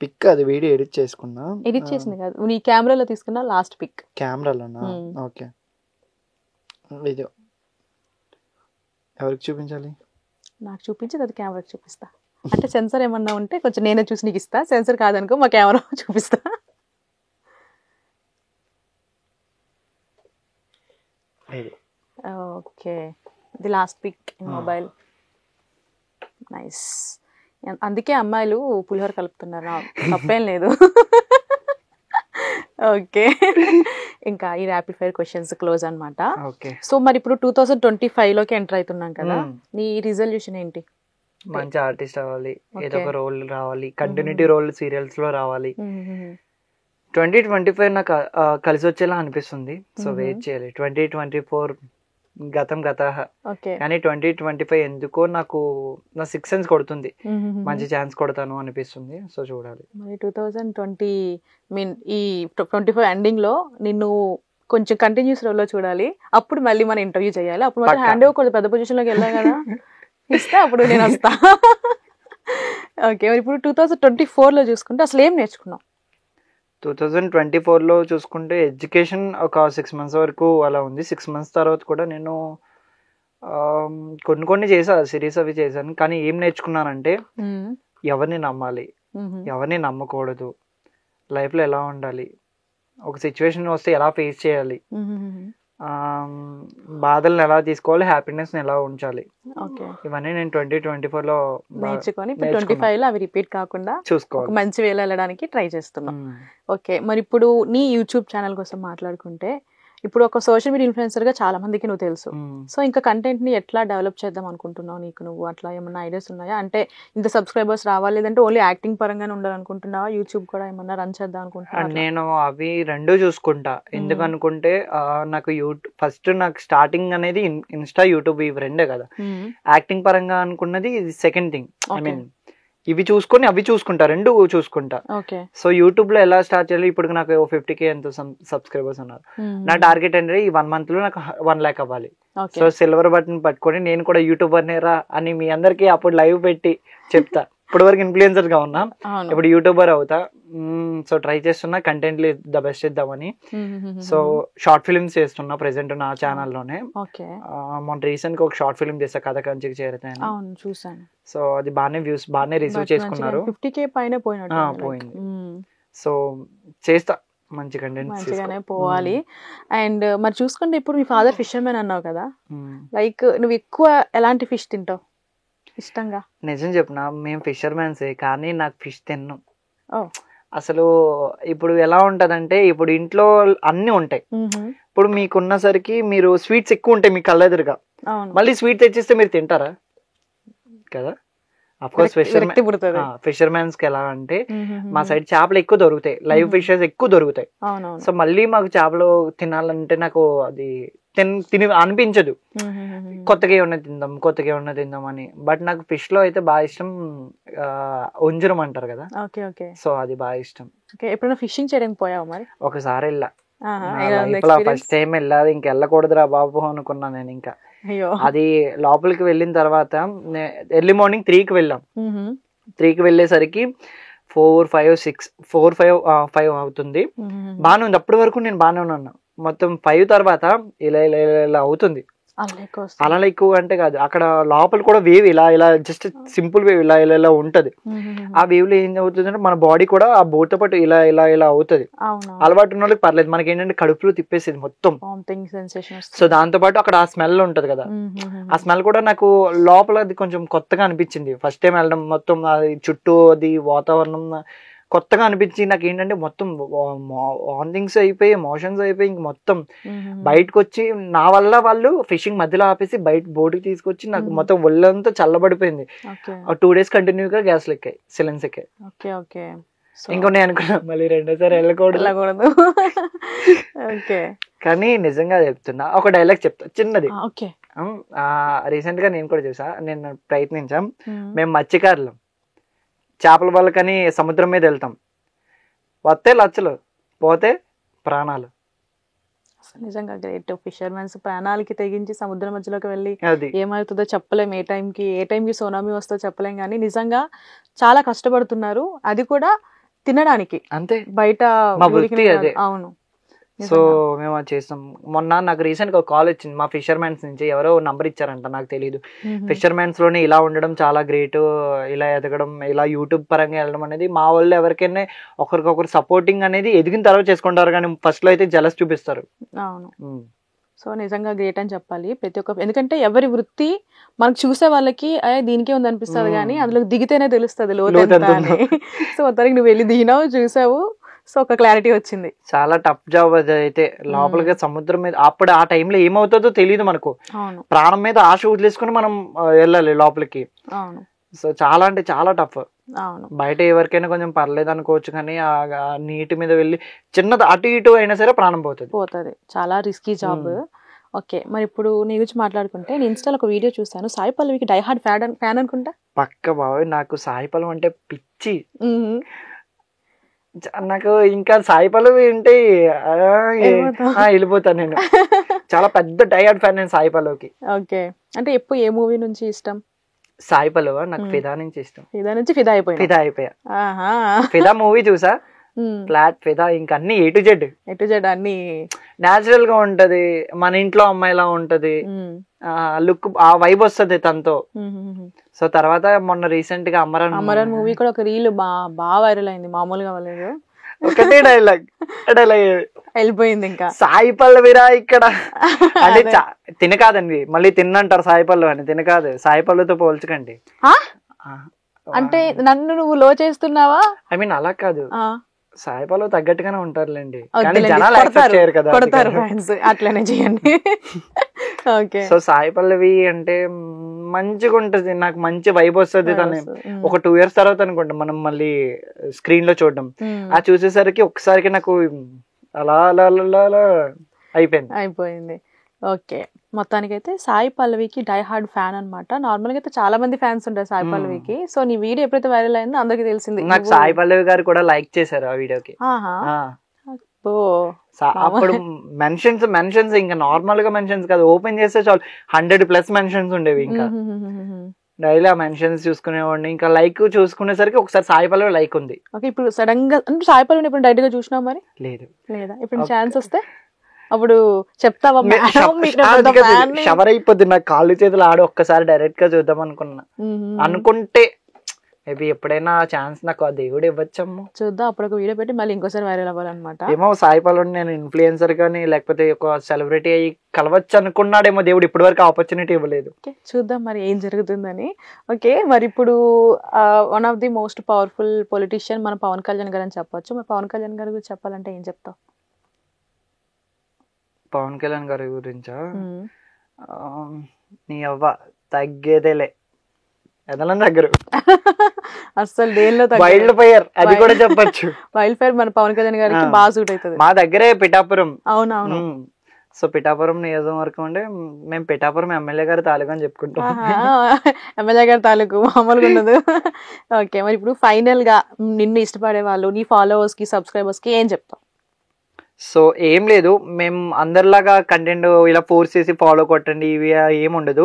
పిక్ అది వీడియో ఎడిట్ చేసింది కాదు, నీ కెమెరాలో తీసుకున్న లాస్ట్ పిక్. కెమెరాలోనా? ఓకే, వీడియో ఎవరికి చూపించాలి? నాకు చూపించి అది కెమెరాకి చూపిస్తా. అంటే సెన్సర్ ఏమన్నా ఉంటే కొంచెం నేనే చూసి నీకు ఇస్తా, సెన్సర్ కాదనుకో మా కెమెరా చూపిస్తా. Okay, the last pic in mobile. Nice. అందుకే అమ్మాయిలు పులిహోర కలుపుతున్నారు, తప్పేం లేదు. ఓకే, ఇంకా ఈ ర్యాపిడ్ ఫైర్ క్వశ్చన్స్ క్లోజ్ అన్నమాట. సో మరి ఇప్పుడు 2025 లోకి ఎంటర్ అవుతున్నాం కదా, నీ రిజల్యూషన్ ఏంటి? మంచి ఆర్టిస్ట్ అవ్వాలి, ఏదో ఒక రోల్ రావాలి, కంటిన్యూటీ రోల్ సీరియల్స్ లో రావాలి. 2025 నాకు కలిసి వచ్చేలా అనిపిస్తుంది. సో వెయిట్ చేయాలి. 2024 గతం గత, కానీ 2025 ఎందుకో నాకు నా 6 సెన్స్ కొడుతుంది, మంచి ఛాన్స్ కొడతాను అనిపిస్తుంది. సో చూడాలి. మరి 2020 ఈ 25 ఎండింగ్ లో నిన్ను కొంచెం కంటిన్యూస్ రోల్ లో చూడాలి. అప్పుడు మళ్ళీ మనం ఇంటర్వ్యూ చేయాలి. అప్పుడు మాత్రం హ్యాండ్ ఓవర్ కొంచెం పెద్ద పొజిషన్ లోకి వెళ్ళాం కదా, ఇస్తే అప్పుడు నేను వస్తా. ఓకే, మరి ఇప్పుడు 2024 లో చూసుకుంటే అసలు ఏం నేర్చుకున్నావు? 2024 లో చూసుకుంటే ఎడ్యుకేషన్ ఒక 6 మంత్స్ వరకు అలా ఉంది. 6 మంత్స్ తర్వాత కూడా నేను కొన్ని చేశాను, సిరీస్ అవి చేశాను. కానీ ఏం నేర్చుకున్నానంటే ఎవరిని నమ్మాలి, ఎవరిని నమ్మకూడదు, లైఫ్లో ఎలా ఉండాలి, ఒక సిచ్యువేషన్ వస్తే ఎలా ఫేస్ చేయాలి, బాధలను ఎలా తీసుకోవాలి, హ్యాపీనెస్ ఎలా ఉంచాలి, ఇవన్నీ నేను 2024 లో నేర్చుకొని 25 లో అవి రిపీట్ కాకుండా చూసుకోవాలి, మంచి వేళ వెళ్ళడానికి ట్రై చేస్తున్నాం. ఓకే, మరి ఇప్పుడు నీ యూట్యూబ్ ఛానల్ కోసం మాట్లాడుకుంటే, ఇప్పుడు ఒక సోషల్ మీడియా ఇన్ఫ్లుయెన్సర్ గా చాలా మందికి నువ్వు తెలుసు. సో ఇంకా కంటెంట్ ని ఎట్లా డెవలప్ చేద్దాం అనుకుంటున్నావు? నీకు నువ్వు అట్లా ఏమన్నా ఐడియాస్ ఉన్నాయా? అంటే ఇంత సబ్స్క్రైబర్స్ రావాలి, లేదంటే ఓన్లీ యాక్టింగ్ పరంగానే ఉండాలనుకుంటున్నావా? యూట్యూబ్ కూడా ఏమన్నా రన్ చేద్దాం అనుకుంటున్నా? నేను అవి రెండు చూసుకుంటా. ఎందుకు అనుకుంటే నాకు ఫస్ట్ నాకు స్టార్టింగ్ అనేది ఇన్స్టా, యూట్యూబ్ ఇవి రెండే కదా. యాక్టింగ్ పరంగా అనుకున్నది సెకండ్ థింగ్. ఐ మీన్ ఇవి చూసుకొని అవి చూసుకుంటా, రెండు చూసుకుంటా. సో యూట్యూబ్ లో ఎలా స్టార్ట్ చేయాలి? ఇప్పుడు నాకు 50K ఎంతో సబ్స్క్రైబర్స్ ఉన్నారు. నా టార్గెట్ అంటే ఈ 1 month లో నాకు 1 lakh అవ్వాలి. సో సిల్వర్ బటన్ పట్టుకొని నేను కూడా యూట్యూబర్ నేరా అని మీ అందరికి అప్పుడు లైవ్ పెట్టి చెప్తా. ఇప్పటి వరకు ఇన్ఫ్లుయెన్సర్ గా ఉన్నా, ఇప్పుడు యూట్యూబర్ అవుతా. సో ట్రై చేస్తున్నా కంటెంట్ ద బెస్ట్ ఇద్దామని. సో షార్ట్ ఫిల్మ్స్ చేస్తున్నా ప్రెసెంట్ నా ఛానల్లోనే. మొన్న రీసెంట్ గా ఒక షార్ట్ ఫిల్మ్ చేస్తా, కథ కంచికి చేరుతాయని. సో అది బాగానే వ్యూస్ బాగానే రిసీవ్ చేసుకున్నారు. 50K పైన పోయింది. సో చేస్తా, మంచి కంటెంట్ మంచిగానే పోవాలి. అండ్ మరి చూసుకుంటే ఇప్పుడు మీ ఫాదర్ ఫిషర్మెన్ అన్నావు కదా, లైక్ నువ్వు ఎక్కువ ఎలాంటి ఫిష్ తింటావు ఇష్టంగా? నిజం చెప్పిన, మేము ఫిషర్ మ్యాన్సే, కానీ నాకు ఫిష్ తిన్నాం. అసలు ఇప్పుడు ఎలా ఉంటదంటే, ఇప్పుడు ఇంట్లో అన్ని ఉంటాయి. ఇప్పుడు మీకున్నసరికి మీరు స్వీట్స్ ఎక్కువ ఉంటాయి మీ కళ్ళెదురుగా, మళ్ళీ స్వీట్ తెచ్చిస్తే మీరు తింటారా? కదా. అఫ్కోర్స్ ఫిషర్ మ్యాన్స్ కి ఎలా అంటే, మా సైడ్ చేపలు ఎక్కువ దొరుకుతాయి, లైవ్ ఫిషెస్ ఎక్కువ దొరుకుతాయి. సో మళ్ళీ మాకు చేపలు తినాలంటే నాకు అది తిని అనిపించదు. కొత్తగా ఏమన్నా తిందాం అని. బట్ నాకు ఫిష్ లో అయితే బాగా ఇష్టం ఉంజరం అంటారు కదా, సో అది బాగా ఇష్టం. ఎప్పుడైనా ఫిషింగ్ చేయడానికి పోయావా మరి? ఒకసారి వెళ్ళా, ఫస్ట్ టైం వెళ్ళాలి, ఇంక వెళ్ళకూడదురా బాబు అనుకున్నా నేను. ఇంకా అది లోపలికి వెళ్ళిన తర్వాత ఎర్లీ మార్నింగ్ 3కి వెళ్ళాం. 3కి వెళ్ళేసరికి 4, 5, 6, 4, 5 అవుతుంది. బాగానే ఉంది, అప్పటి వరకు నేను బాగానే ఉన్నాను. మొత్తం 5 తర్వాత ఇలా ఇలా ఇలా అవుతుంది. అలా ఎక్కువ అంటే కాదు, అక్కడ లోపల కూడా వేవ్ ఇలా ఇలా జస్ట్ సింపుల్ వేవ్ ఇలా ఇలా ఇలా ఉంటది. ఆ వేవ్ లో ఏం అవుతుంది అంటే మన బాడీ కూడా ఆ బోట్ తో పాటు ఇలా ఇలా ఇలా అవుతుంది. అలవాటు ఉన్న వాళ్ళకి పర్లేదు, మనకి ఏంటంటే కడుపులో తిప్పేసేది మొత్తం. సో దాంతో పాటు అక్కడ ఆ స్మెల్ ఉంటది కదా, ఆ స్మెల్ కూడా నాకు లోపల అది కొంచెం కొత్తగా అనిపించింది. ఫస్ట్ టైం వెళ్ళడం, మొత్తం అది చుట్టూ అది వాతావరణం కొత్తగా అనిపించి నాకు ఏంటంటే మొత్తం వామిటింగ్స్ అయిపోయి, మోషన్స్ అయిపోయి, ఇంక మొత్తం బయటకు వచ్చి, నా వల్ల వాళ్ళు ఫిషింగ్ మధ్యలో ఆపేసి బయట బోటుకి తీసుకొచ్చి నాకు మొత్తం ఒళ్ళంతా చల్లబడిపోయింది. 2 days కంటిన్యూగా గ్యాస్లు ఎక్కాయి, సిలిండర్స్ ఎక్కాయి. ఇంకో నేను అనుకున్నా మళ్ళీ రెండోసారి వెళ్ళకూడదు. కానీ నిజంగా చెప్తున్నా, ఒక డైలాగ్ చెప్తా చిన్నది. రీసెంట్ గా నేను కూడా చూసా, నేను ప్రయత్నించాం. మేము మత్స్యకారులం, చేపల వల్లకని సముద్రం మీద వెళ్తాం, వస్తే లచ్చలు, పోతే ప్రాణాలు. నిజంగా గ్రేట్. ఫిషర్మెన్స్ ప్రాణాలకి తెగించి సముద్రం మధ్యలోకి వెళ్ళి ఏమవుతుందో చెప్పలేం, ఏ టైంకి సునామీ వస్తుందో చెప్పలేం. కానీ నిజంగా చాలా కష్టపడుతున్నారు, అది కూడా తినడానికి. అంతే, బయట. అవును. సో మేము అది చేస్తాం. మొన్న నాకు రీసెంట్ గా కాల్ వచ్చింది మా ఫిషర్ మ్యాన్స్ నుంచి, ఎవరో నంబర్ ఇచ్చారంట, నాకు తెలియదు. ఫిషర్ మ్యాన్స్ లోనే ఇలా ఉండడం చాలా గ్రేట్, ఇలా ఎదగడం, ఇలా యూట్యూబ్ పరంగా వెళ్ళడం అనేది. మా వాళ్ళు ఎవరికైనా ఒకరికొకరు సపోర్టింగ్ అనేది ఎదిగిన తర్వాత చేసుకుంటారు, కానీ ఫస్ట్ లో అయితే జలస్ చూపిస్తారు. అవును, సో నిజంగా గ్రేట్ అని చెప్పాలి ప్రతి ఒక్క, ఎందుకంటే ఎవరి వృత్తి మనకు చూసే వాళ్ళకి దీనికే ఉంది అనిపిస్తుంది కానీ అందులో దిగితేనే తెలుస్తుంది లోతెంత అని. సో మొత్తానికి నువ్వు వెళ్ళి దిగినావు, చూసావు, సో ఒక క్లారిటీ వచ్చింది. చాలా టఫ్ జాబ్ అది అయితే. లోపలికి సముద్రం మీద అప్పుడు ఆ టైంలో ఏమవుతుందో తెలియదు మనకు. ప్రాణం మీద ఆశ వదిలేసుకుని మనం వెళ్ళాలి లోపలికి. సో చాలా అంటే చాలా టఫ్. బయట ఎవరికైనా కొంచెం పర్లేదు అనుకోవచ్చు కానీ ఆ నీటి మీద వెళ్ళి చిన్నది అటు ఇటు అయినా సరే ప్రాణం పోతుంది. చాలా రిస్కీ జాబ్. ఓకే, మరి ఇప్పుడు నీ గురించి మాట్లాడుకుంటే నేను ఇన్స్టాలో ఒక వీడియో చూసాను, సాయి పల్లవికి డై హార్డ్ ఫ్యాన్ అనుకుంటా. పక్క బాబోయ్, నాకు సాయి పల్లవి అంటే పిచ్చి. నాకు ఇంకా సాయి పల్లవి అంటే వెళ్ళిపోతాను నేను. చాలా పెద్ద డై హార్డ్ ఫ్యాన్ నేను సాయి పల్లవికి. ఓకే, అంటే ఎప్పుడు ఏ మూవీ నుంచి ఇష్టం? సాయి పల్లవి నాకు ఫిదా నుంచి ఇష్టం. ఫిదా నుంచి ఫిదా అయిపోయా. ఫిదా మూవీ చూసా, ఫ్లాట్ ఫిదా, ఇంకా అన్ని ఏ టు జెడ్ అన్ని న్యాచురల్ గా ఉంటది, మన ఇంట్లో అమ్మాయిలా ఉంటది, లుక్ ఆ వైబ్ వస్తుంది తనతో. సో తర్వాత మొన్న రీసెంట్ గా అమరన్ మూవీ కూడా ఒక రీల్ బాగా వైరల్ అయింది, మామూలుగా అవ్వలేదు. ఒకటే డైలాగ్ వెళ్ళిపోయింది. ఇంకా సాయి పల్లవిరా ఇక్కడ అంటే తినకాదండి, మళ్ళీ తిన్నంటారు సాయి పల్లవి అని. తినకాదు, సాయి పల్లవితో పోల్చకండి. అంటే నన్ను నువ్వు లో చేస్తున్నావా? ఐ మీన్ అలా కాదు, సాయి పల్లవి తగ్గట్టుగానే ఉంటారులేండి, కానీ జనాలు యాక్సెప్ట్ చేయరు కదా. అట్లనే చేయండి. ఓకే, సో సాయి పల్లవి అంటే మంచిగా ఉంటది, నాకు మంచి వైబ్ వస్తుంది. తను ఒక 2 years తర్వాత అనుకుంటా మనం మళ్ళీ స్క్రీన్ లో చూడడం. ఆ చూసేసరికి ఒకసారికి నాకు అలా అలా అలా అయిపోయింది. ఓకే, మొత్తానికైతే సాయి పల్లవికి డై హార్డ్ ఫ్యాన్ అనమాట. నార్మల్ గా అయితే చాలా మంది ఫ్యాన్స్ ఉంటారు సాయి పల్లవికి. సో నీ వీడియో ఎప్పుడైతే వైరల్ అయిందో అందరికి తెలిసింది. నాకు సాయి పల్లవి గారు కూడా లైక్ చేశారు ఆ వీడియోకి. అప్పుడు మెన్షన్స్ ఇంకా నార్మల్ గా మెన్షన్స్ కాదు, ఓపెన్ చేస్తే చాలు 100+ మెన్షన్స్ ఉండేవి. ఇంకా డైలీ ఆ మెన్షన్స్ చూసుకునేవాడిని. ఇంకా లైక్ చూసుకునేసరికి ఒకసారి సాయి పల్లవి లైక్ ఉంది. ఓకే, ఇప్పుడు సడన్ గా సాయి పల్లవిని ఇప్పుడు డైరెక్ట్ గా చూసినావు? మరి లేదా ఇప్పుడు ఛాన్స్ వస్తే అప్పుడు చెప్తావా? షవర్ అయిపోద్ది నాకు, కాళ్ళు చేతులు ఆడు ఒక్కసారి డైరెక్ట్ గా చూద్దాం అనుకుంటే మేబీ ఎప్పుడైనా ఛాన్స్ నాకు ఆ దేవుడు ఇవ్వచ్చమ్మ. చూద్దాం, అప్పుడు ఒక వీడియో పెట్టి మళ్ళీ ఇంకోసారి వైరల్ అవ్వాలన్నమాట. ఏమో సాయి పల్లవిని నేను ఇన్ఫ్లుయెన్సర్ గానీ లేకపోతే ఒక సెలబ్రిటీ అయ్యి కలవచ్చు అనుకున్నాడేమో దేవుడు, ఇప్పటి వరకు ఆపర్చునిటీ ఇవ్వలేదు. చూద్దాం మరి ఏం జరుగుతుందని. ఓకే, మరి ఇప్పుడు one of the most powerful politician మన పవన్ కళ్యాణ్ గారు అని చెప్పొచ్చు. మరి పవన్ కళ్యాణ్ గారి గురించి చెప్పాలంటే ఏం చెప్తావు? పవన్ కళ్యాణ్ గారి గురించా? నీ అవ్వ తగ్గేదేలే, ఎదలం దగ్గర అసలు దేనిలో వైల్డ్ ఫైర్, అది కూడా చెప్పచ్చు. వైల్డ్ ఫైర్ మన పవన్ కళ్యాణ్ గారికి బాగా సూట్ అవుతుంది. మా దగ్గరే పిఠాపురం. అవునవును. సో పిఠాపురం నియోజకవర్గం అంటే మేము పిఠాపురం ఎమ్మెల్యే గారి తాలూకు అని చెప్పుకుంటాం. ఎమ్మెల్యే గారి తాలూకు మామూలుగా ఉండదు. ఓకే, మరి ఇప్పుడు ఫైనల్ గా నిన్ను ఇష్టపడే వాళ్ళు, నీ ఫాలోవర్స్ కి సబ్స్క్రైబర్స్ కి ఏం చెప్తావు? సో ఏం లేదు, మేము అందరిలాగా కంటెంట్ ఇలా ఫోర్స్ చేసి ఫాలో కొట్టండి ఇవి ఏముండదు.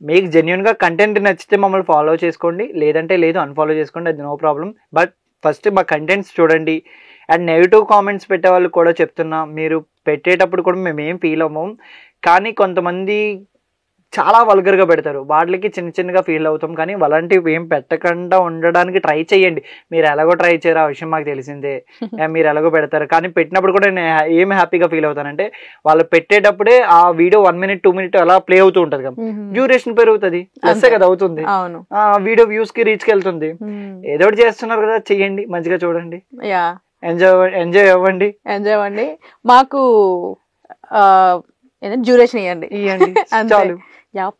మీకు జెన్యున్ గా కంటెంట్ నచ్చితే మమ్మల్ని ఫాలో చేసుకోండి, లేదంటే లేదు అన్ఫాలో చేసుకోండి, అది నో ప్రాబ్లం. బట్ ఫస్ట్ మా కంటెంట్స్ చూడండి. అండ్ నెగిటివ్ కామెంట్స్ పెట్టే వాళ్ళు కూడా చెప్తున్నా, మీరు పెట్టేటప్పుడు కూడా మేమేం ఫీల్ అవ్వము, కానీ కొంతమంది చాలా వల్గర్ గా పెడతారు, వాటికి చిన్న చిన్నగా ఫీల్ అవుతాం. కానీ అలాంటివి ఏం పెట్టకుండా ఉండడానికి ట్రై చేయండి. మీరు ఎలాగో ట్రై చేయరు, ఆ విషయం మాకు తెలిసిందే. మీరు ఎలాగో పెడతారు, కానీ పెట్టినప్పుడు కూడా నేను ఏం హ్యాపీగా ఫీల్ అవుతానంటే వాళ్ళు పెట్టేటప్పుడే ఆ వీడియో 1 minute 2 minute అలా ప్లే అవుతూ ఉంటది కదా, డ్యూరేషన్ పెరుగుతుంది, ప్లస్ కదా అవుతుంది, వీడియో వ్యూస్ కి రీచ్ కి వెళ్తుంది. ఏదో ఒకటి చేస్తున్నారు కదా, చెయ్యండి, మంచిగా చూడండి, ఎంజాయ్ అవ్వండి. మాకు డ్యూరేషన్ ఇవ్వండి చాలు.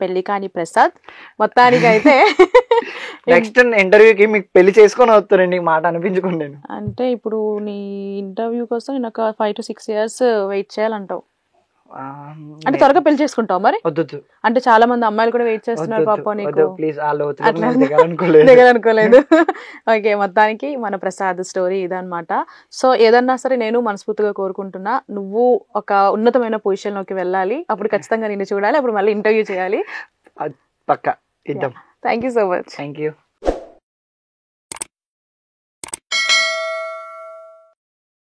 పెళ్లి కాని ప్రసాద్. మొత్తానికి అయితే నెక్స్ట్ ఇంటర్వ్యూకి మీకు పెళ్లి చేసుకొని వస్తానండి, మాట అనిపించుకోండి. అంటే ఇప్పుడు నీ ఇంటర్వ్యూ కోసం నేను ఒక 5 to 6 years వెయిట్ చేయాలంటావు. అంటే త్వరగా పెళ్లి చేసుకుంటావు మరి? వద్దు, అంటే చాలా మంది అమ్మాయిలు కూడా వెయిట్ చేస్తున్నారు పాప, నీకు అనుకోలేదు. ఓకే, మొత్తానికి మన ప్రసాద్ స్టోరీ ఇదనమాట. సో ఏదన్నా సరే నేను మనస్ఫూర్తిగా కోరుకుంటున్నా, నువ్వు ఒక ఉన్నతమైన పొజిషన్ లోకి వెళ్ళాలి, అప్పుడు ఖచ్చితంగా నిన్ను చూడాలి, అప్పుడు మళ్ళీ ఇంటర్వ్యూ చేయాలి. పక్కా ఇద్దాం. Thank you so much. Thank you.